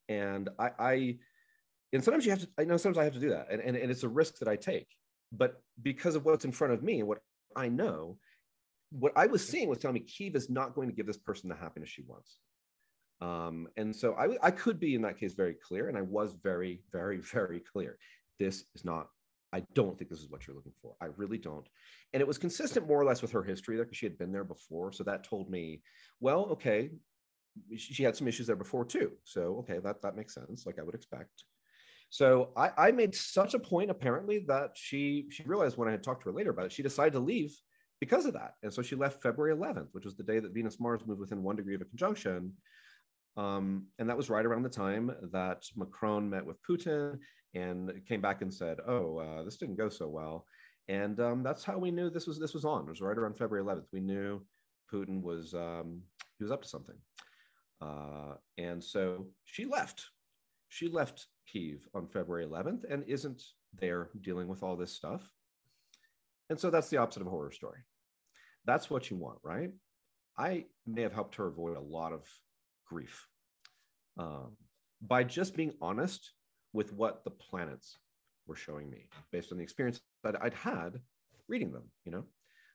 And and sometimes sometimes I have to do that. And it's a risk that I take. But because of what's in front of me and what I know, what I was seeing was telling me Kyiv is not going to give this person the happiness she wants. And so I could be in that case very clear. And I was very, very, very clear. I don't think this is what you're looking for. I really don't. And it was consistent more or less with her history there because she had been there before. So that told me, well, okay, she had some issues there before too. So, okay, that makes sense, like I would expect. So I made such a point, apparently, that she realized when I had talked to her later about it, she decided to leave because of that. And so she left February 11th, which was the day that Venus-Mars moved within 1 degree of a conjunction. And that was right around the time that Macron met with Putin and came back and said, oh, this didn't go so well. And that's how we knew this was on. It was right around February 11th. We knew Putin was he was up to something. And so she left. She left Kyiv on February 11th and isn't there dealing with all this stuff. And so that's the opposite of a horror story. That's what you want, right? I may have helped her avoid a lot of grief by just being honest with what the planets were showing me based on the experience that I'd had reading them,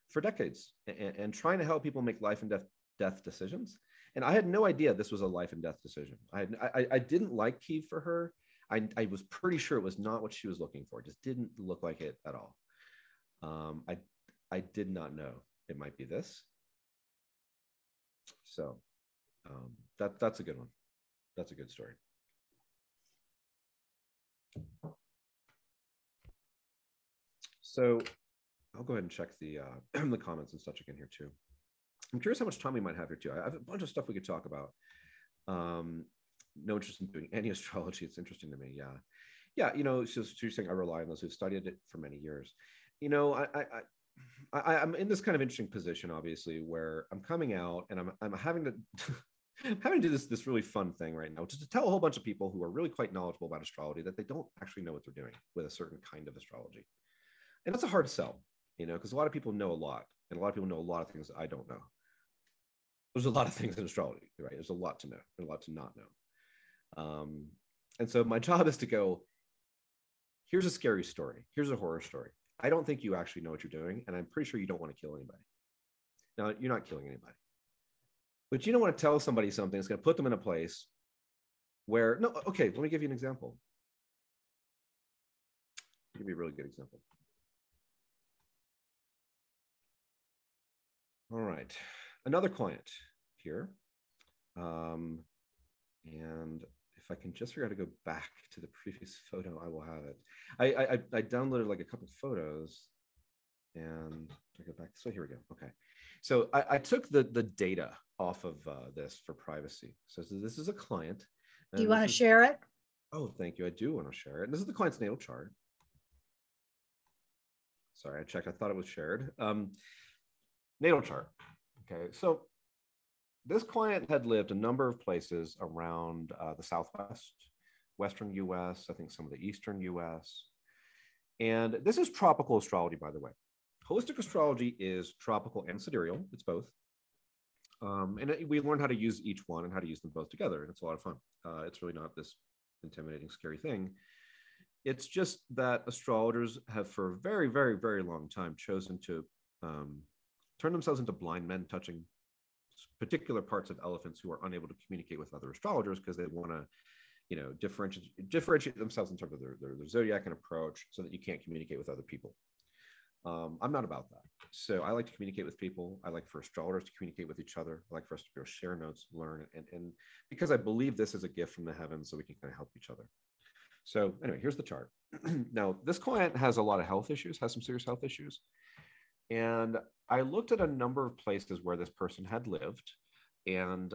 for decades and trying to help people make life and death decisions. And I had no idea this was a life and death decision. I didn't like Kyiv for her. I was pretty sure it was not what she was looking for. It just didn't look like it at all. I did not know it might be this. So that's a good one. That's a good story. So I'll go ahead and check the the comments and such again here too. I'm curious how much time we might have here too. I have a bunch of stuff we could talk about. No interest in doing any astrology. It's interesting to me. Yeah. She's saying I rely on those who've studied it for many years. I'm in this kind of interesting position, obviously, where I'm coming out and I'm having to having to do this really fun thing right now, just to tell a whole bunch of people who are really quite knowledgeable about astrology that they don't actually know what they're doing with a certain kind of astrology. And that's a hard sell, because a lot of people know a lot, and a lot of people know a lot of things that I don't know. There's a lot of things in astrology, right? There's a lot to know and a lot to not know. And so my job is to go, here's a scary story. Here's a horror story. I don't think you actually know what you're doing, and I'm pretty sure you don't want to kill anybody. Now, you're not killing anybody. But you don't want to tell somebody something that's going to put them in a place where, no, okay, let me give you an example. Give you a really good example. All right, another client here. And if I can just figure out how to go back to the previous photo, I will have it. I downloaded like a couple of photos, and I go back. So here we go. Okay. So I took the data off of this for privacy. So this is a client. Do you want to share it? Oh, thank you. I do want to share it. This is the client's natal chart. Sorry, I checked. I thought it was shared. Natal chart. Okay. So this client had lived a number of places around the Southwest, Western US, I think some of the Eastern US. And this is tropical astrology, by the way. Holistic astrology is tropical and sidereal. It's both. And we learn how to use each one and how to use them both together. And it's a lot of fun. It's really not this intimidating, scary thing. It's just that astrologers have for a very, very, very long time chosen to turn themselves into blind men touching particular parts of elephants who are unable to communicate with other astrologers because they want to differentiate themselves in terms of their zodiac and approach so that you can't communicate with other people. I'm not about that. So I like to communicate with people. I like for astrologers to communicate with each other. I like for us to be able to share notes, learn, and because I believe this is a gift from the heavens, so we can kind of help each other. So anyway, here's the chart. Now, this client has a lot of health issues, has some serious health issues. And I looked at a number of places where this person had lived and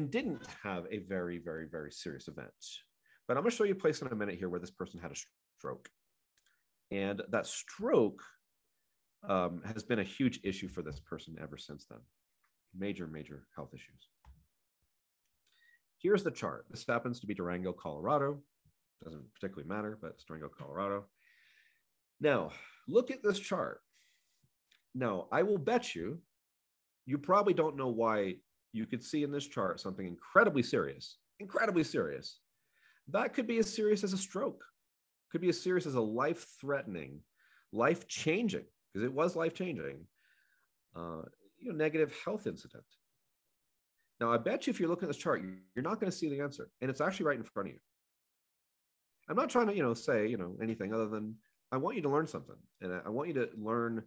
didn't have a very, very, very serious event. But I'm going to show you a place in a minute here where this person had a stroke. And that stroke has been a huge issue for this person ever since then. Major, major health issues. Here's the chart. This happens to be Durango, Colorado. Doesn't particularly matter, but it's Durango, Colorado. Now, look at this chart. Now, I will bet you probably don't know why you could see in this chart something incredibly serious. That could be as serious as a stroke. Could be as serious as a life-threatening, life-changing, because it was life-changing, negative health incident. Now, I bet you if you're looking at this chart, you're not going to see the answer, and it's actually right in front of you. I'm not trying to, say, anything other than I want you to learn something, and I want you to learn,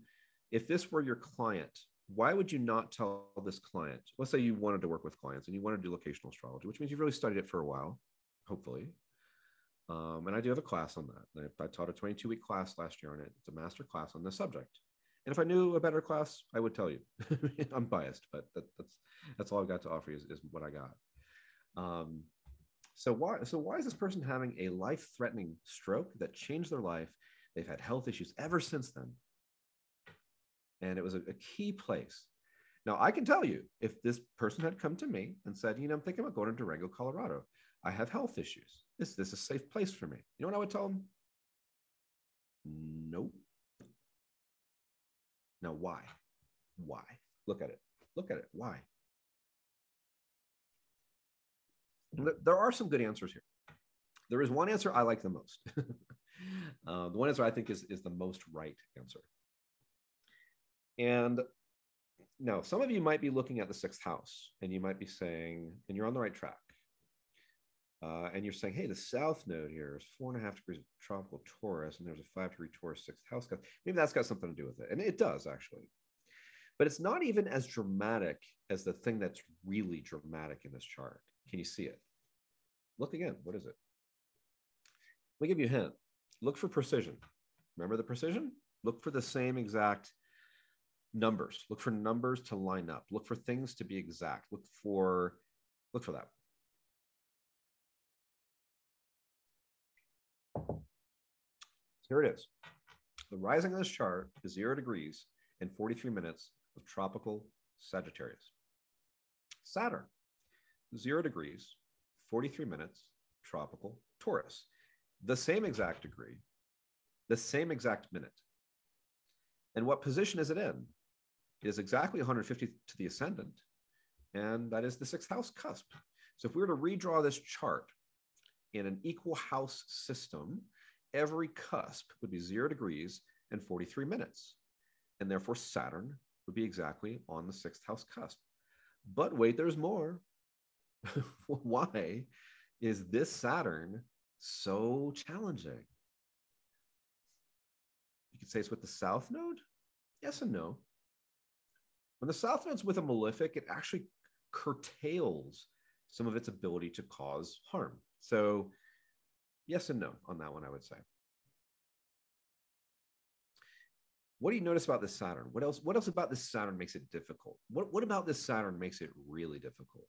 if this were your client, why would you not tell this client? Let's say you wanted to work with clients and you want to do locational astrology, which means you've really studied it for a while, hopefully. And I do have a class on that. I taught a 22-week class last year on it. It's a master class on this subject. And if I knew a better class, I would tell you. I'm biased, but that's all I've got to offer you is what I got. So why is this person having a life-threatening stroke that changed their life? They've had health issues ever since then. And it was a key place. Now, I can tell you, if this person had come to me and said, I'm thinking about going to Durango, Colorado. I have health issues. Is this a safe place for me? You know what I would tell them? Nope. Now, why? Why? Look at it. Why? There are some good answers here. There is one answer I like the most. The one answer I think is the most right answer. And now, some of you might be looking at the 6th house, and you might be saying, and you're on the right track. And you're saying, hey, the south node here is 4.5 degrees of tropical Taurus, and there's a 5-degree Taurus 6th house. Maybe that's got something to do with it. And it does, actually. But it's not even as dramatic as the thing that's really dramatic in this chart. Can you see it? Look again. What is it? Let me give you a hint. Look for precision. Remember the precision? Look for the same exact numbers. Look for numbers to line up. Look for things to be exact. Look for that. Here it is. The rising of this chart is 0 degrees and 43 minutes of tropical Sagittarius. Saturn, 0 degrees, 43 minutes, tropical Taurus. The same exact degree, the same exact minute. And what position is it in? It is exactly 150 to the ascendant, and that is the 6th house cusp. So if we were to redraw this chart in an equal house system, every cusp would be 0 degrees and 43 minutes. And therefore Saturn would be exactly on the 6th house cusp. But wait, there's more. Why is this Saturn so challenging? You could say it's with the south node. Yes and no. When the south node's with a malefic, it actually curtails some of its ability to cause harm. So yes and no on that one, I would say. What do you notice about this Saturn? What else about this Saturn makes it difficult? What about this Saturn makes it really difficult?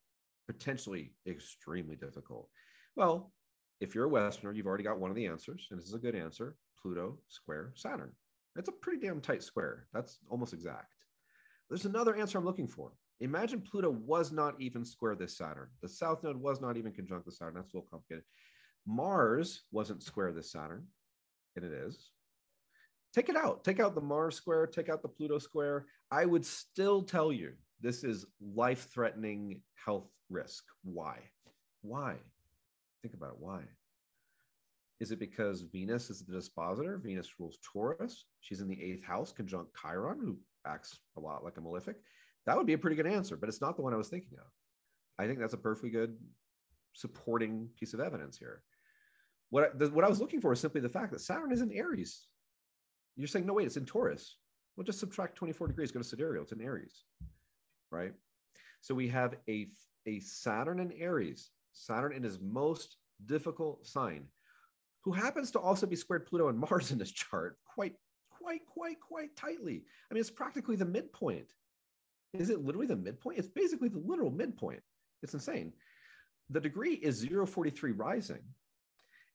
Potentially extremely difficult. Well, if you're a Westerner, you've already got one of the answers, and this is a good answer. Pluto square Saturn. That's a pretty damn tight square. That's almost exact. There's another answer I'm looking for. Imagine Pluto was not even square this Saturn. The south node was not even conjunct the Saturn. That's a little complicated. Mars wasn't square this Saturn, and it is. Take it out. Take out the Mars square. Take out the Pluto square. I would still tell you this is life-threatening health risk. Why? Why? Think about it. Why? Is it because Venus is the dispositor? Venus rules Taurus. She's in the 8th house, conjunct Chiron, who acts a lot like a malefic. That would be a pretty good answer, but it's not the one I was thinking of. I think that's a perfectly good supporting piece of evidence here. What I was looking for is simply the fact that Saturn is in Aries. You're saying, no, wait, it's in Taurus. Well, just subtract 24 degrees, go to sidereal. It's in Aries, right? So we have a Saturn in Aries, Saturn in his most difficult sign, who happens to also be squared Pluto and Mars in this chart quite tightly. I mean, it's practically the midpoint. Is it literally the midpoint? It's basically the literal midpoint. It's insane. The degree is 043 rising.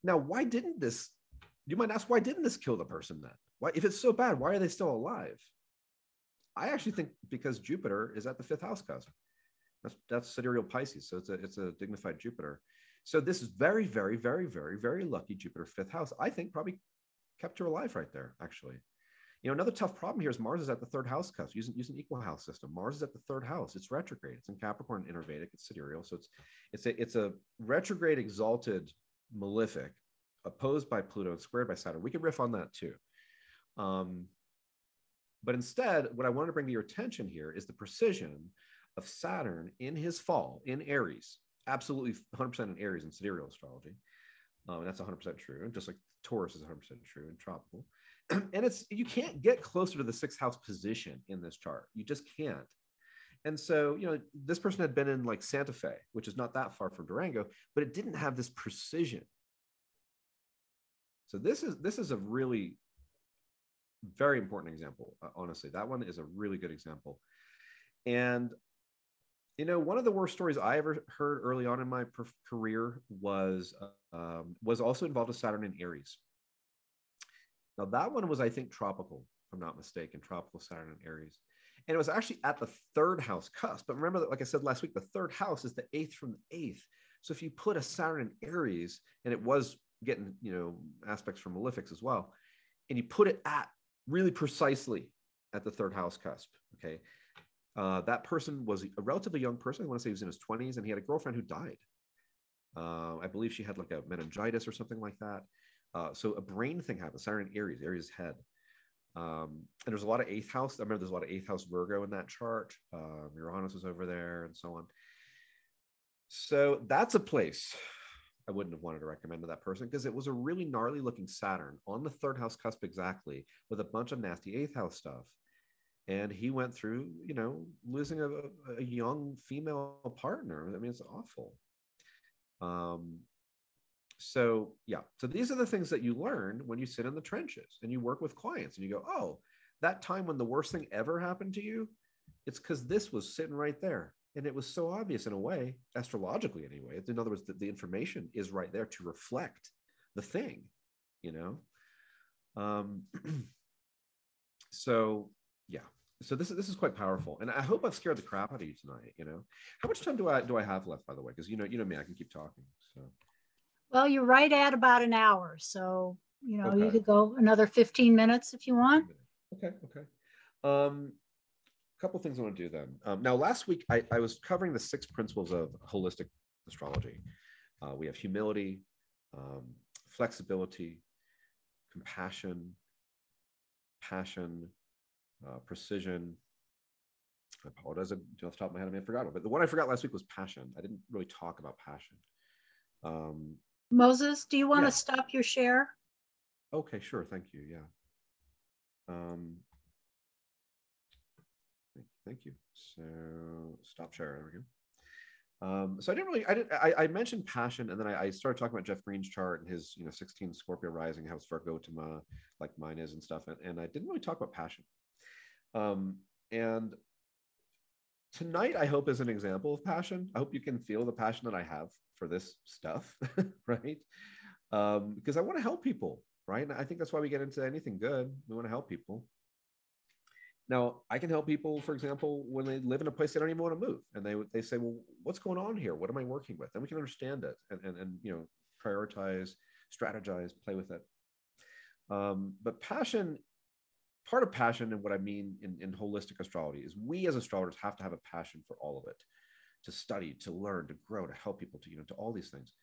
Now, why didn't this, you might ask, why didn't this kill the person then? Why, if it's so bad, why are they still alive? I actually think because Jupiter is at the 5th house cusp. That's sidereal Pisces, so it's a dignified Jupiter. So this is very lucky Jupiter 5th house. I think probably kept her alive right there, actually. You know, another tough problem here is Mars is at the 3rd house cusp, using equal house system. Mars is at the 3rd house. It's retrograde. It's in Capricorn, innervedic. It's sidereal. So it's a retrograde exalted malefic opposed by Pluto and squared by Saturn. We could riff on that too. But instead, what I wanted to bring to your attention here is the precision of Saturn in his fall in Aries. Absolutely 100% in Aries in sidereal astrology. And that's 100% true. Just like Taurus is 100% true in tropical. And you can't get closer to the 6th house position in this chart. You just can't. And so, you know, this person had been in like Santa Fe, which is not that far from Durango, but it didn't have this precision. So this is a really very important example. Honestly, that one is a really good example. And, you know, one of the worst stories I ever heard early on in my career was also involved with Saturn in Aries. Now that one was, I think, tropical, if I'm not mistaken, tropical Saturn in Aries. And it was actually at the 3rd house cusp. But remember that, like I said last week, the 3rd house is the 8th from the 8th. So if you put a Saturn in Aries, and it was getting, you know, aspects from malefics as well, and you put it at really precisely at the 3rd house cusp, okay? That person was a relatively young person. I want to say he was in his 20s, and he had a girlfriend who died. I believe she had like a meningitis or something like that. So a brain thing happened. Saturn in Aries head. And there's a lot of 8th house. I remember there's a lot of 8th house Virgo in that chart. Uranus was over there and so on. So that's a place I wouldn't have wanted to recommend to that person, because it was a really gnarly looking Saturn on the 3rd house cusp exactly, with a bunch of nasty 8th house stuff. And he went through, you know, losing a young female partner. I mean, it's awful. So yeah, so these are the things that you learn when you sit in the trenches and you work with clients and you go, oh, that time when the worst thing ever happened to you, it's because this was sitting right there. And it was so obvious in a way, astrologically anyway. In other words, the information is right there to reflect the thing, you know? So yeah, so this is quite powerful. And I hope I've scared the crap out of you tonight, you know? How much time do I have left, by the way? Because you know me, I can keep talking, so. Well, you're right at about an hour. So, you know, Okay. you could go another 15 minutes if you want. Okay. A couple things I want to do then. Now, last week, I was covering the 6 principles of holistic astrology. We have humility, flexibility, compassion, passion, precision. I apologize. Off the top of my head, I may have forgotten. But the one I forgot last week was passion. I didn't really talk about passion. Moses, do you want to stop your share? Okay, sure. Thank you. Yeah. Thank you. So stop share. There we go. So I mentioned passion, and then I started talking about Jeff Green's chart and his 16 Scorpio rising, how it's Virgotama, like mine is and stuff, and I didn't really talk about passion. And tonight I hope is an example of passion. I hope you can feel the passion that I have for this stuff, right? Because I want to help people, right? And I think that's why we get into anything good. We want to help people. Now, I can help people, for example, when they live in a place they don't even want to move, and they say, well, what's going on here? What am I working with? And we can understand it and prioritize, strategize, play with it. But passion, part of passion, and what I mean in holistic astrology, is we as astrologers have to have a passion for all of it, to study, to learn, to grow, to help people, to all these things.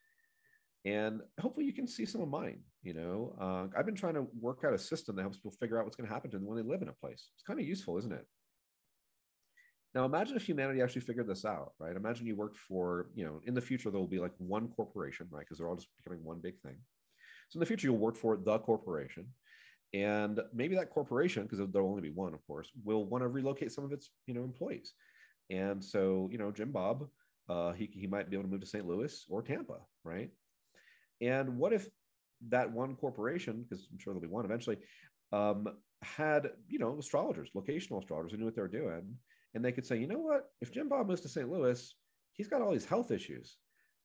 And hopefully you can see some of mine. I've been trying to work out a system that helps people figure out what's going to happen to them when they live in a place. It's kind of useful, isn't it? Now, imagine if humanity actually figured this out, right? Imagine you worked for, in the future, there will be like one corporation, right? Because they're all just becoming one big thing. So in the future, you'll work for the corporation. And maybe that corporation, because there'll only be one, of course, will want to relocate some of its, employees. And so, Jim Bob, he might be able to move to St. Louis or Tampa, right? And what if that one corporation, because I'm sure there'll be one eventually, had, astrologers, locational astrologers who knew what they were doing. And they could say, you know what, if Jim Bob moves to St. Louis, he's got all these health issues.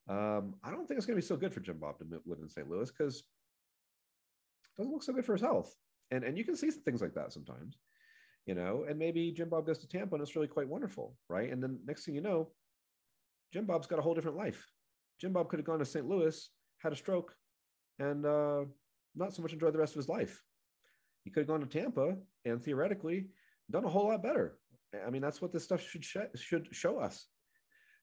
I don't think it's going to be so good for Jim Bob to live in St. Louis because it doesn't look so good for his health. And you can see things like that sometimes, and maybe Jim Bob goes to Tampa and it's really quite wonderful, right? And then next thing you know, Jim Bob's got a whole different life. Jim Bob could have gone to St. Louis, had a stroke, and not so much enjoyed the rest of his life. He could have gone to Tampa and theoretically done a whole lot better. I mean, that's what this stuff should show us.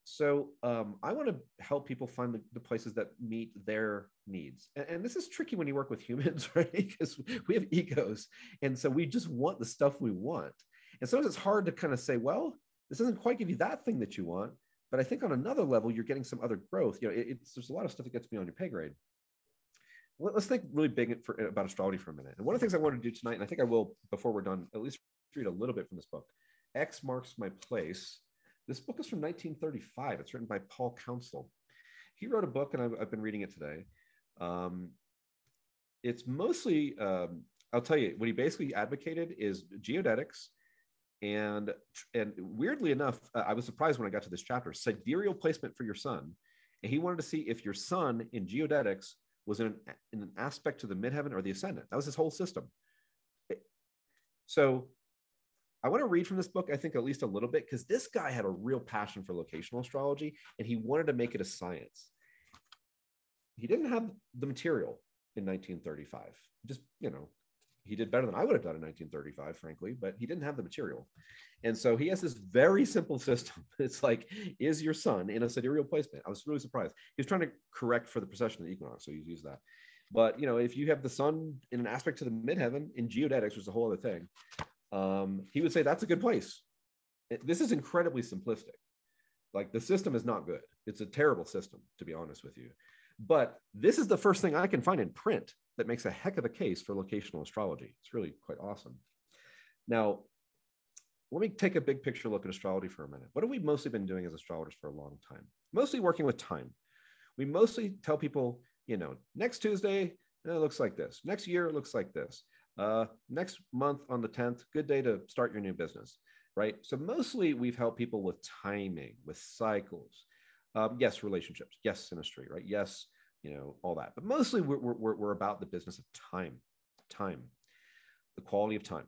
So I want to help people find the places that meet their needs. And this is tricky when you work with humans, right? Because we have egos. And so we just want the stuff we want. And sometimes it's hard to kind of say, well, this doesn't quite give you that thing that you want. But I think on another level, you're getting some other growth. There's a lot of stuff that gets beyond your pay grade. Let's think really big about astrology for a minute. And one of the things I want to do tonight, and I think I will before we're done, at least read a little bit from this book. X Marks My Place. This book is from 1935. It's written by Paul Councel. He wrote a book, and I've been reading it today. It's mostly, I'll tell you, what he basically advocated is geodetics. And weirdly enough, I was surprised when I got to this chapter, sidereal placement for your sun. And he wanted to see if your sun in geodetics was in an aspect to the midheaven or the ascendant. That was his whole system. So I want to read from this book, I think, at least a little bit, because this guy had a real passion for locational astrology, and he wanted to make it a science. He didn't have the material in 1935. Just, he did better than I would have done in 1935, frankly, but he didn't have the material. And so he has this very simple system. It's like, is your sun in a sidereal placement? I was really surprised. He was trying to correct for the precession of the equinox, so he's used that. But, if you have the sun in an aspect to the midheaven in geodetics, which is a whole other thing, he would say that's a good place. This is incredibly simplistic. Like, the system is not good. It's a terrible system, to be honest with you. But this is the first thing I can find in print that makes a heck of a case for locational astrology. It's really quite awesome. Now, let me take a big picture look at astrology for a minute. What have we mostly been doing as astrologers for a long time? Mostly working with time. We mostly tell people, next Tuesday, it looks like this. Next year, it looks like this. Next month on the 10th, good day to start your new business, right? So mostly we've helped people with timing, with cycles. Yes, relationships. Yes, synastry, right? Yes, all that. But mostly we're about the business of time, the quality of time.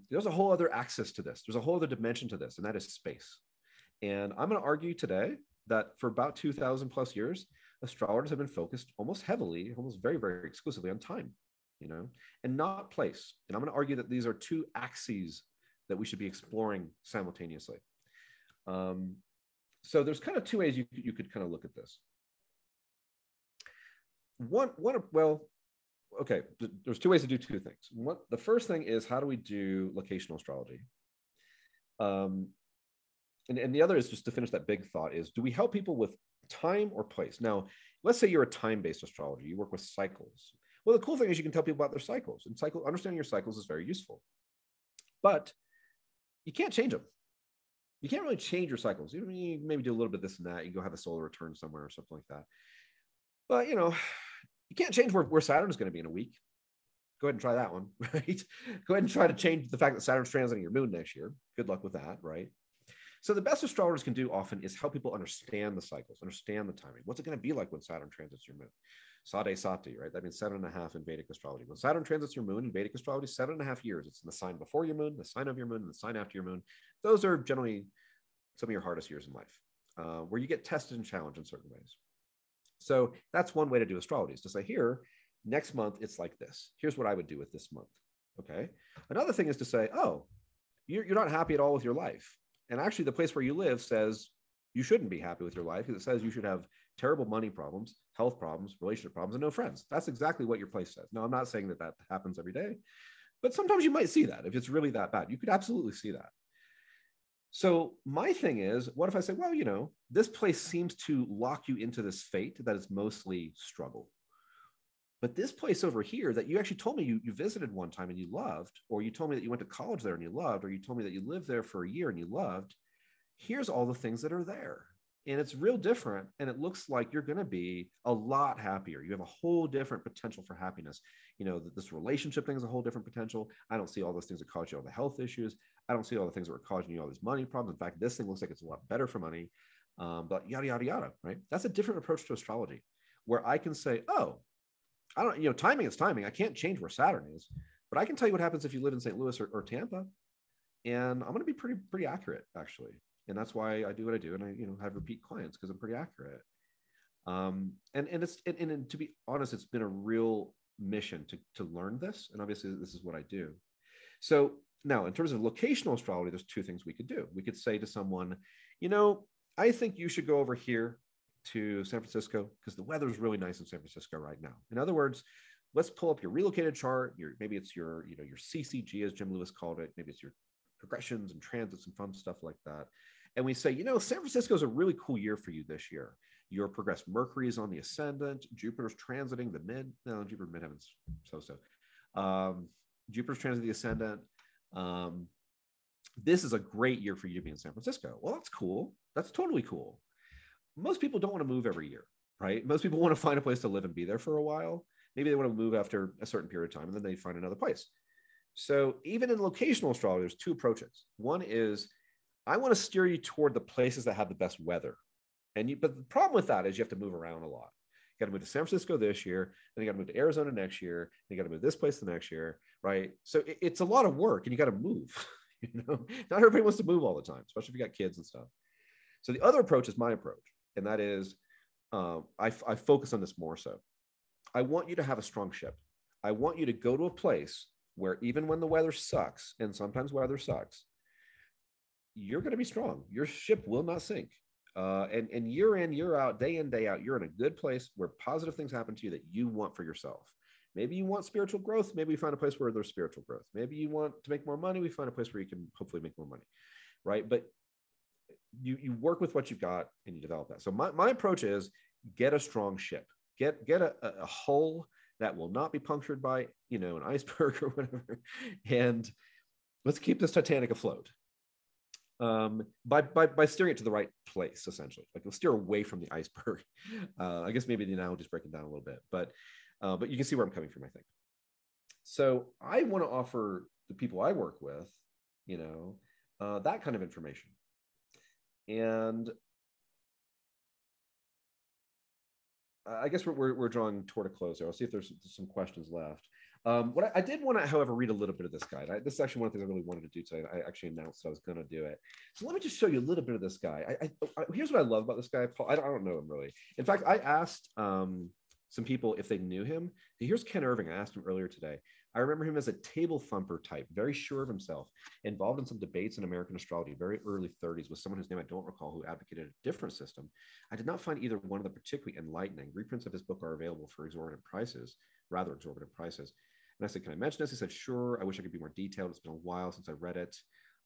There's a whole other axis to this. There's a whole other dimension to this, and that is space. And I'm going to argue today that for about 2,000 plus years, astrologers have been focused almost heavily, almost very, very exclusively on time, and not place. And I'm going to argue that these are two axes that we should be exploring simultaneously. So there's kind of two ways you could kind of look at this. There's two ways to do two things. The first thing is, how do we do locational astrology? And the other is, just to finish that big thought, is, do we help people with time or place? Now, let's say you're a time-based astrologer. You work with cycles. Well, the cool thing is you can tell people about their cycles, and understanding your cycles is very useful. But you can't change them. You can't really change your cycles. You maybe do a little bit of this and that. You go have a solar return somewhere or something like that. But, you can't change where Saturn is going to be in a week. Go ahead and try that one, right? Go ahead and try to change the fact that Saturn's transiting your moon next year. Good luck with that, right? So the best astrologers can do often is help people understand the cycles, understand the timing. What's it going to be like when Saturn transits your moon? Sade Sati, right? That means 7.5 in Vedic astrology. When Saturn transits your moon in Vedic astrology, 7.5 years. It's in the sign before your moon, the sign of your moon, and the sign after your moon. Those are generally some of your hardest years in life, where you get tested and challenged in certain ways. So that's one way to do astrology, is to say, here, next month, it's like this. Here's what I would do with this month, okay? Another thing is to say, oh, you're not happy at all with your life. And actually, the place where you live says you shouldn't be happy with your life, because it says you should have terrible money problems, health problems, relationship problems, and no friends. That's exactly what your place says. Now, I'm not saying that happens every day, but sometimes you might see that if it's really that bad. You could absolutely see that. So my thing is, what if I say, well, this place seems to lock you into this fate that is mostly struggle. But this place over here that you actually told me you visited one time and you loved, or you told me that you went to college there and you loved, or you told me that you lived there for a year and you loved, here's all the things that are there. And it's real different. And it looks like you're going to be a lot happier. You have a whole different potential for happiness. This relationship thing is a whole different potential. I don't see all those things that cause you all the health issues. I don't see all the things that are causing you all these money problems. In fact, this thing looks like it's a lot better for money, but yada, yada, yada, right? That's a different approach to astrology where I can say, oh, I don't, timing is timing. I can't change where Saturn is, but I can tell you what happens if you live in St. Louis or Tampa. And I'm going to be pretty accurate, actually. And that's why I do what I do. And I, have repeat clients because I'm pretty accurate. And to be honest, it's been a real mission to learn this. And obviously this is what I do. So now in terms of locational astrology, there's two things we could do. We could say to someone, I think you should go over here to San Francisco because the weather is really nice in San Francisco right now. In other words, let's pull up your relocated chart. Maybe it's your CCG, as Jim Lewis called it. Maybe it's your progressions and transits and fun stuff like that. And we say, San Francisco is a really cool year for you this year. Your progressed Mercury is on the ascendant. Jupiter's transiting the Jupiter midheaven's so-so. Jupiter's transiting the ascendant. This is a great year for you to be in San Francisco. Well, that's cool. That's totally cool. Most people don't want to move every year, right? Most people want to find a place to live and be there for a while. Maybe they want to move after a certain period of time and then they find another place. So even in locational astrology, there's two approaches. One is I want to steer you toward the places that have the best weather. But the problem with that is you have to move around a lot. You got to move to San Francisco this year, then you got to move to Arizona next year, then you got to move this place the next year, right? So it's a lot of work and you got to move. Not everybody wants to move all the time, especially if you got kids and stuff. So the other approach is my approach, and that is I focus on this more so. I want you to have a strong ship. I want you to go to a place where even when the weather sucks, and sometimes weather sucks, you're going to be strong. Your ship will not sink. And year in, year out, day in, day out, you're in a good place where positive things happen to you that you want for yourself. Maybe you want spiritual growth. Maybe we find a place where there's spiritual growth. Maybe you want to make more money. We find a place where you can hopefully make more money, right? But you work with what you've got and you develop that. So my approach is get a strong ship, get a hull that will not be punctured by, an iceberg or whatever. And let's keep this Titanic afloat. By steering it to the right place, essentially. Like we'll steer away from the iceberg. I guess maybe the analogy is breaking down a little bit, but you can see where I'm coming from, I think. So I want to offer the people I work with, that kind of information. And I guess we're drawing toward a close there. I'll see if there's some questions left. What I did want to, however, read a little bit of this guide. This is actually one of the things I really wanted to do today. I actually announced I was going to do it. So let me just show you a little bit of this guy. Here's what I love about this guy, Paul. I don't know him really. In fact, I asked some people if they knew him. Here's Ken Irving. I asked him earlier today. I remember him as a table thumper type, very sure of himself, involved in some debates in American astrology, very early 30s, with someone whose name I don't recall, who advocated a different system. I did not find either one of them particularly enlightening. Reprints of his book are available for rather exorbitant prices. And I said, can I mention this? He said, sure. I wish I could be more detailed. It's been a while since I read it.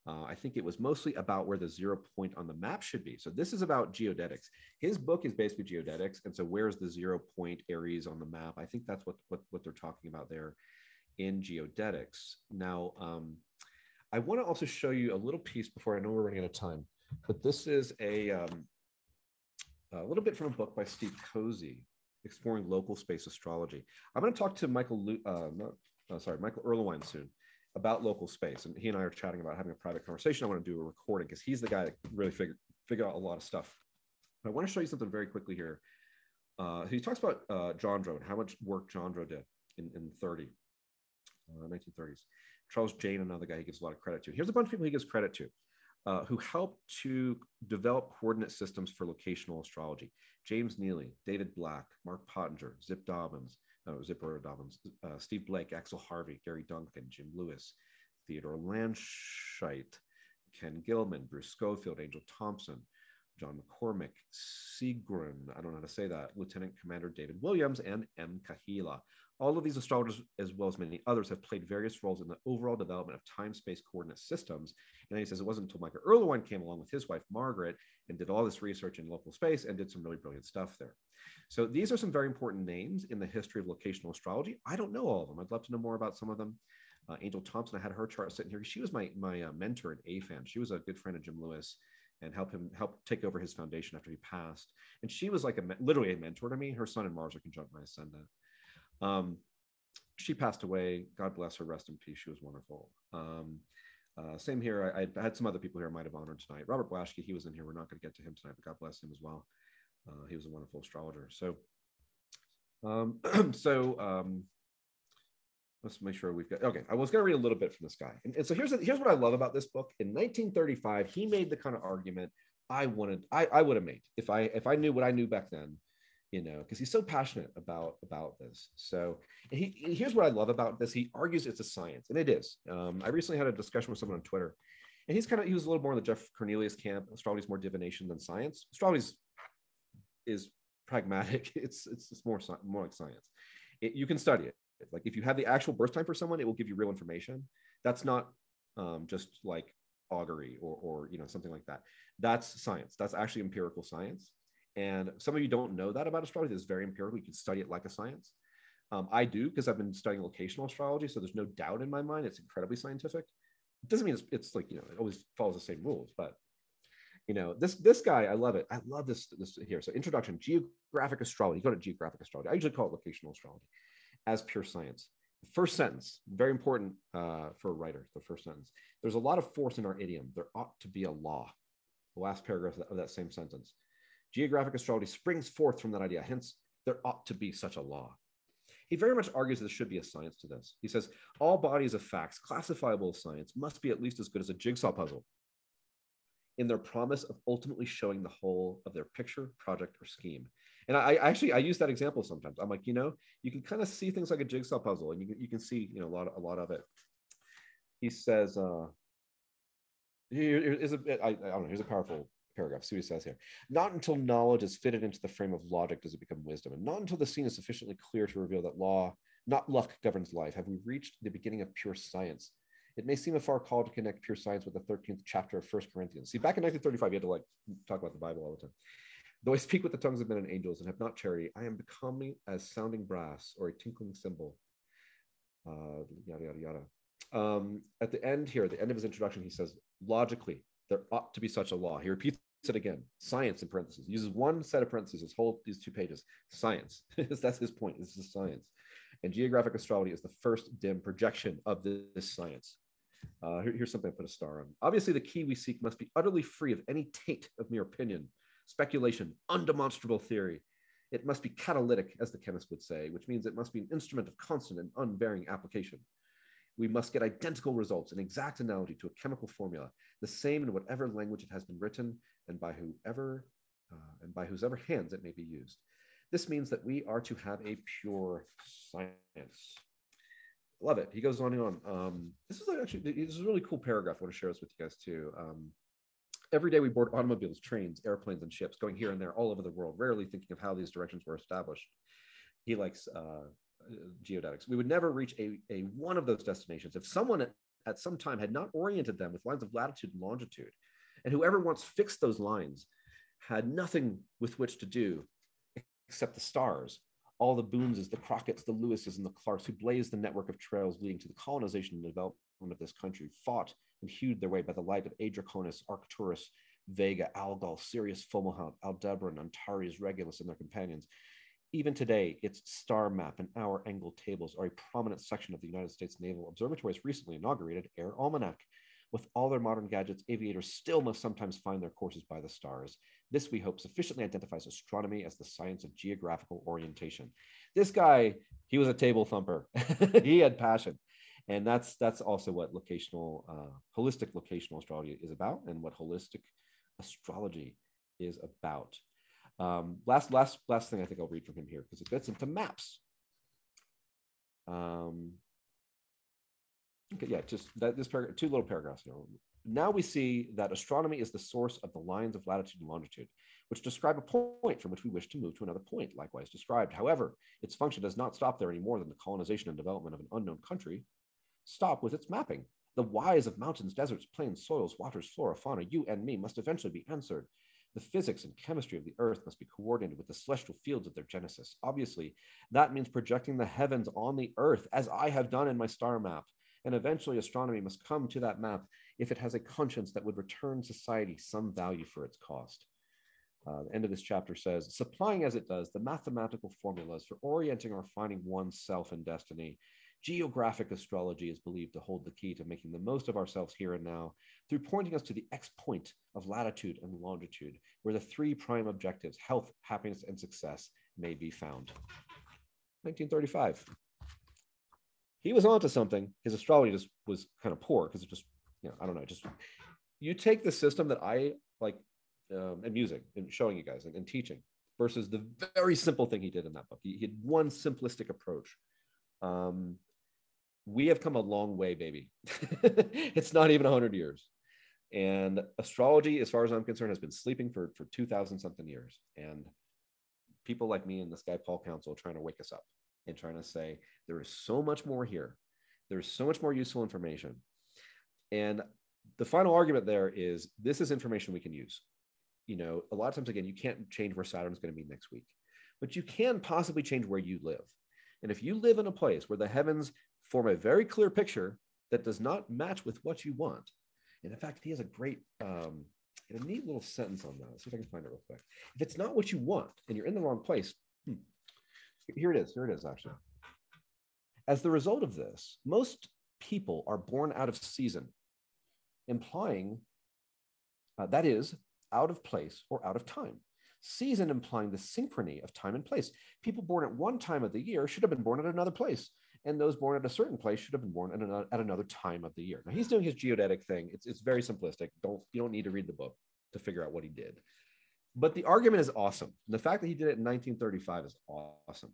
I think it was mostly about where the 0 point on the map should be. So this is about geodetics. His book is basically geodetics. And so where's the 0 point Aries on the map? I think that's what they're talking about there in geodetics. Now, I want to also show you a little piece before I know we're running out of time, but this is a little bit from a book by Steve Cozy, Exploring Local Space Astrology. I'm going to talk to Michael Erlewine soon about local space. And he and I are chatting about having a private conversation. I want to do a recording because he's the guy that really figured out a lot of stuff. But I want to show you something very quickly here. He talks about Jandro and how much work Jandro did in 1930s. Charles Jane, another guy he gives a lot of credit to. Here's a bunch of people he gives credit to who helped to develop coordinate systems for locational astrology. James Neely, David Black, Mark Pottinger, Zipper Dobbins, Steve Blake, Axel Harvey, Gary Duncan, Jim Lewis, Theodore Landscheid, Ken Gilman, Bruce Schofield, Angel Thompson, John McCormick, Seagrun, I don't know how to say that, Lieutenant Commander David Williams, and M. Kahila. All of these astrologers, as well as many others, have played various roles in the overall development of time-space coordinate systems. And then he says it wasn't until Michael Erlewine came along with his wife, Margaret, and did all this research in local space and did some really brilliant stuff there. So these are some very important names in the history of locational astrology. I don't know all of them. I'd love to know more about some of them. Angel Thompson, I had her chart sitting here. She was my mentor at AFAN. She was a good friend of Jim Lewis and help take over his foundation after he passed. And she was like literally a mentor to me. Her Sun and Mars are conjunct my ascendant. She passed away. God bless her. Rest in peace. She was wonderful. Same here. I had some other people here I might have honored tonight. Robert Blaschke, he was in here. We're not going to get to him tonight, but God bless him as well. He was a wonderful astrologer. So, let's make sure we've got, okay, I was going to read a little bit from this guy. And so here's what I love about this book. In 1935, he made the kind of argument I would have made if I knew what I knew back then, you know, because he's so passionate about this. So here's what I love about this. He argues it's a science, and it is. I recently had a discussion with someone on Twitter, and he was a little more in the Jeff Cornelius camp. Astrology is more divination than science. Astrology is pragmatic. It's more like science. You can study it. Like if you have the actual birth time for someone, it will give you real information. That's not just like augury or you know, something like that. That's science. That's actually empirical science. And some of you don't know that about astrology. It's very empirical. You can study it like a science. I do, because I've been studying locational astrology. So there's no doubt in my mind. It's incredibly scientific. It doesn't mean it's like, you know, it always follows the same rules, but you know, this guy, I love it. I love this here. So introduction, geographic astrology. You go to geographic astrology. I usually call it locational astrology as pure science. The first sentence, very important for a writer, the first sentence. There's a lot of force in our idiom. There ought to be a law. The last paragraph of that same sentence. Geographic astrology springs forth from that idea. Hence, there ought to be such a law. He very much argues there should be a science to this. He says, all bodies of facts classifiable as science must be at least as good as a jigsaw puzzle in their promise of ultimately showing the whole of their picture, project, or scheme. And I use that example sometimes. I'm like, you know, you can kind of see things like a jigsaw puzzle, and you can see, you know, a lot of it. He says, here's a powerful paragraph. See what he says here. Not until knowledge is fitted into the frame of logic does it become wisdom, and not until the scene is sufficiently clear to reveal that not luck governs life, have we reached the beginning of pure science. It may seem a far call to connect pure science with the 13th chapter of 1 Corinthians. See, back in 1935, you had to like talk about the Bible all the time. Though I speak with the tongues of men and angels and have not charity, I am becoming as sounding brass or a tinkling cymbal. Yada, yada, yada. At the end here, at the end of his introduction, he says, logically, there ought to be such a law. He repeats it again, science in parentheses. He uses one set of parentheses, these 2 pages, science. That's his point. This is science. And geographic astrology is the first dim projection of this science. Here's something I put a star on. Obviously, the key we seek must be utterly free of any taint of mere opinion, speculation, undemonstrable theory. It must be catalytic, as the chemist would say, which means it must be an instrument of constant and unvarying application. We must get identical results, an exact analogy to a chemical formula, the same in whatever language it has been written and by whosever hands it may be used. This means that we are to have a pure science. Love it. He goes on and on. This is a really cool paragraph. I want to share this with you guys too. Every day we board automobiles, trains, airplanes, and ships, going here and there all over the world, rarely thinking of how these directions were established. He likes geodetics. We would never reach a one of those destinations if someone at some time had not oriented them with lines of latitude and longitude. And whoever once fixed those lines had nothing with which to do except the stars, all the Booneses, the Crockett's, the Lewises, and the Clarks who blazed the network of trails leading to the colonization and development of this country, fought and hewed their way by the light of Adraconis, Arcturus, Vega, Algol, Sirius, Fomalhaut, Aldebaran, Antares, Regulus, and their companions. Even today, its star map and hour angle tables are a prominent section of the United States Naval Observatory's recently inaugurated Air Almanac. With all their modern gadgets, aviators still must sometimes find their courses by the stars. This, we hope, sufficiently identifies astronomy as the science of geographical orientation. This guy, he was a table thumper. He had passion. And that's also what holistic locational astrology is about, and what holistic astrology is about. Last thing I think I'll read from him here, because it gets into maps. Okay, yeah, just this paragraph, 2 little paragraphs here. now we see that astronomy is the source of the lines of latitude and longitude, which describe a point from which we wish to move to another point, likewise described. However, its function does not stop there any more than the colonization and development of an unknown country stop with its mapping. The whys of mountains, deserts, plains, soils, waters, flora, fauna, you and me, must eventually be answered. The physics and chemistry of the earth must be coordinated with the celestial fields of their genesis. Obviously, that means projecting the heavens on the earth, as I have done in my star map. And eventually, astronomy must come to that map if it has a conscience that would return society some value for its cost. The end of this chapter says, supplying as it does the mathematical formulas for orienting or finding one's self and destiny, geographic astrology is believed to hold the key to making the most of ourselves here and now through pointing us to the X point of latitude and longitude, where the three prime objectives, health, happiness, and success, may be found. 1935. He was onto something. His astrology just was kind of poor because it just, I don't know, just, you take the system that I like and music and showing you guys and teaching versus the very simple thing he did in that book. He had one simplistic approach. We have come a long way, baby. It's not even 100 years. And astrology, as far as I'm concerned, has been sleeping for 2,000 something years. And people like me and this guy, Paul Councel, trying to wake us up and trying to say, there is so much more here. There's so much more useful information. And the final argument there is, this is information we can use. A lot of times, again, you can't change where Saturn is going to be next week, but you can possibly change where you live. And if you live in a place where the heavens form a very clear picture that does not match with what you want, and in fact, he has a great, a neat little sentence on that. Let's see if I can find it real quick. If it's not what you want and you're in the wrong place, here it is, actually. As the result of this, most people are born out of season, implying that is, out of place or out of time. Season implying the synchrony of time and place. People born at one time of the year should have been born at another place, and those born at a certain place should have been born at another time of the year. Now he's doing his geodetic thing. It's very simplistic. You don't need to read the book to figure out what he did. But the argument is awesome. And the fact that he did it in 1935 is awesome.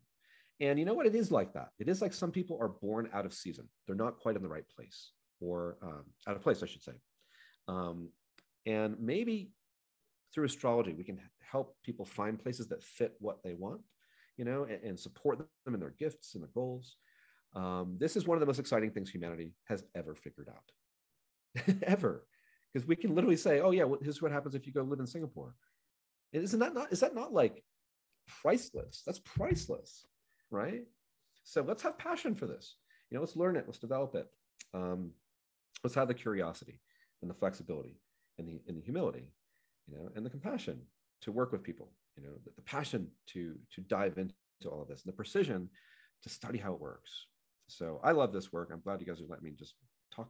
And you know what? It is like that. It is like some people are born out of season. They're not quite in the right place, or out of place, I should say. And maybe through astrology, we can help people find places that fit what they want, and support them in their gifts and their goals. This is one of the most exciting things humanity has ever figured out, ever, because we can literally say, oh yeah, well, here's what happens if you go live in Singapore. Is that not like priceless? That's priceless, right? So let's have passion for this. Let's learn it. Let's develop it. Let's have the curiosity and the flexibility and the humility, and the compassion to work with people, the passion to dive into all of this, and the precision to study how it works. So I love this work. I'm glad you guys are letting me just talk.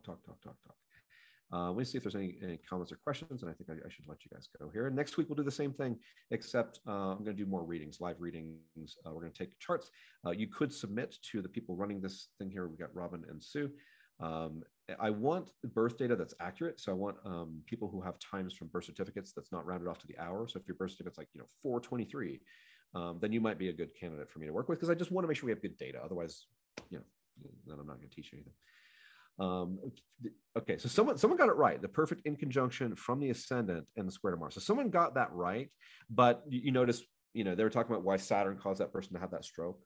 Let me see if there's any comments or questions, and I think I should let you guys go here. Next week, we'll do the same thing, except I'm going to do more readings, live readings. We're going to take charts. You could submit to the people running this thing here. We've got Robin and Sue. I want birth data that's accurate. So I want people who have times from birth certificates that's not rounded off to the hour. So if your birth certificate's like, 423, then you might be a good candidate for me to work with, because I just want to make sure we have good data. Otherwise, then I'm not going to teach you anything. Okay, so someone got it right. The perfect in conjunction from the ascendant and the square to Mars. So someone got that right, but you notice, they were talking about why Saturn caused that person to have that stroke.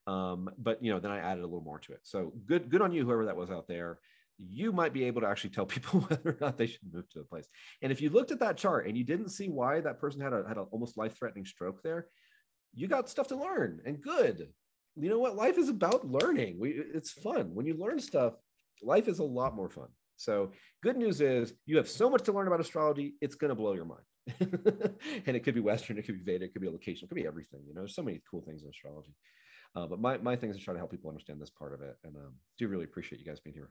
But then I added a little more to it. So good on you, whoever that was out there. You might be able to actually tell people whether or not they should move to a place. And if you looked at that chart and you didn't see why that person had a almost life-threatening stroke there, you got stuff to learn, and good. You know what? Life is about learning. It's fun. When you learn stuff, life is a lot more fun. So good news is you have so much to learn about astrology, it's going to blow your mind. And it could be Western, it could be Vedic, it could be locational, it could be everything. There's so many cool things in astrology. But my thing is to try to help people understand this part of it. And do really appreciate you guys being here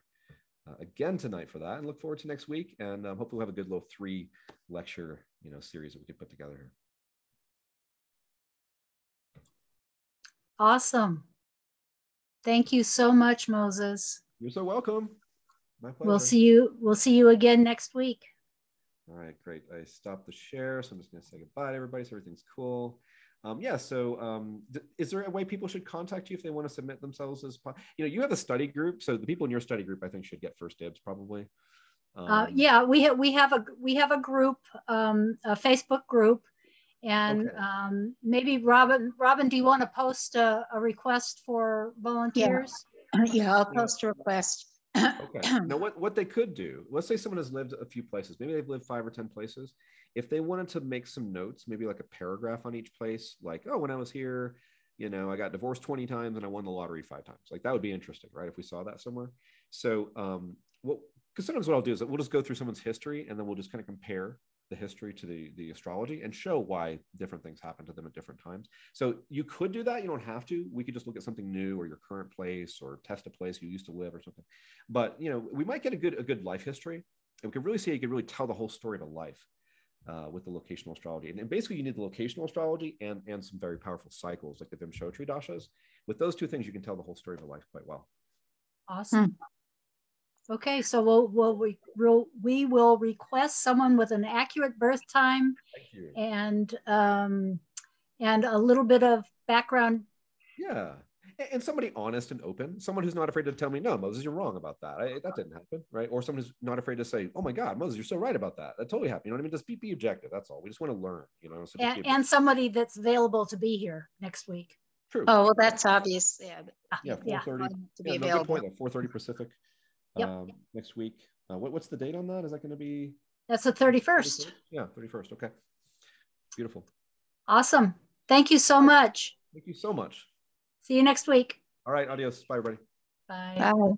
again tonight for that, and look forward to next week. And hopefully we'll have a good little 3 lecture, series that we can put together here. Awesome. Thank you so much, Moses. You're so welcome. My pleasure. We'll see you again next week. All right, great. I stopped the share, so I'm just going to say goodbye to everybody so everything's cool. So is there a way people should contact you if they want to submit themselves as, you have a study group, so the people in your study group, I think, should get first dibs probably. Yeah, we have a group, a Facebook group, and Okay. maybe Robin, do you want to post a request for volunteers? Yeah, I'll post a request. Okay. Now, what they could do, let's say someone has lived a few places, maybe they've lived 5 or 10 places. If they wanted to make some notes, maybe like a paragraph on each place, like, oh, when I was here, I got divorced 20 times and I won the lottery 5 times. Like, that would be interesting, right? If we saw that somewhere. So, because sometimes what I'll do is we'll just go through someone's history and then we'll just kind of compare the history to the astrology and show why different things happen to them at different times. So you could do that. You don't have to. We could just look at something new or your current place or test a place you used to live or something. But, we might get a good life history. And we could really see, you could really tell the whole story of a life with the locational astrology. And basically you need the locational astrology and some very powerful cycles like the Vimshotri dashas. With those 2 things, you can tell the whole story of a life quite well. Awesome. Okay, so we will request someone with an accurate birth time and a little bit of background. Yeah, and somebody honest and open, someone who's not afraid to tell me, no, Moses, you're wrong about that. That didn't happen, right? Or someone who's not afraid to say, oh my God, Moses, you're so right about that. That totally happened. You know what I mean? Just be objective. That's all. We just want to learn. So and somebody that's available to be here next week. True. Oh, well, that's obvious. Yeah, 4:30 to be no, available. good point. 4:30 Pacific. Next week. What's the date on that? Is that going to be? That's the 31st. Yeah, 31st. Okay. Beautiful. Awesome. Thank you so much. Thank you so much. See you next week. All right. Adios. Bye, everybody. Bye. Bye.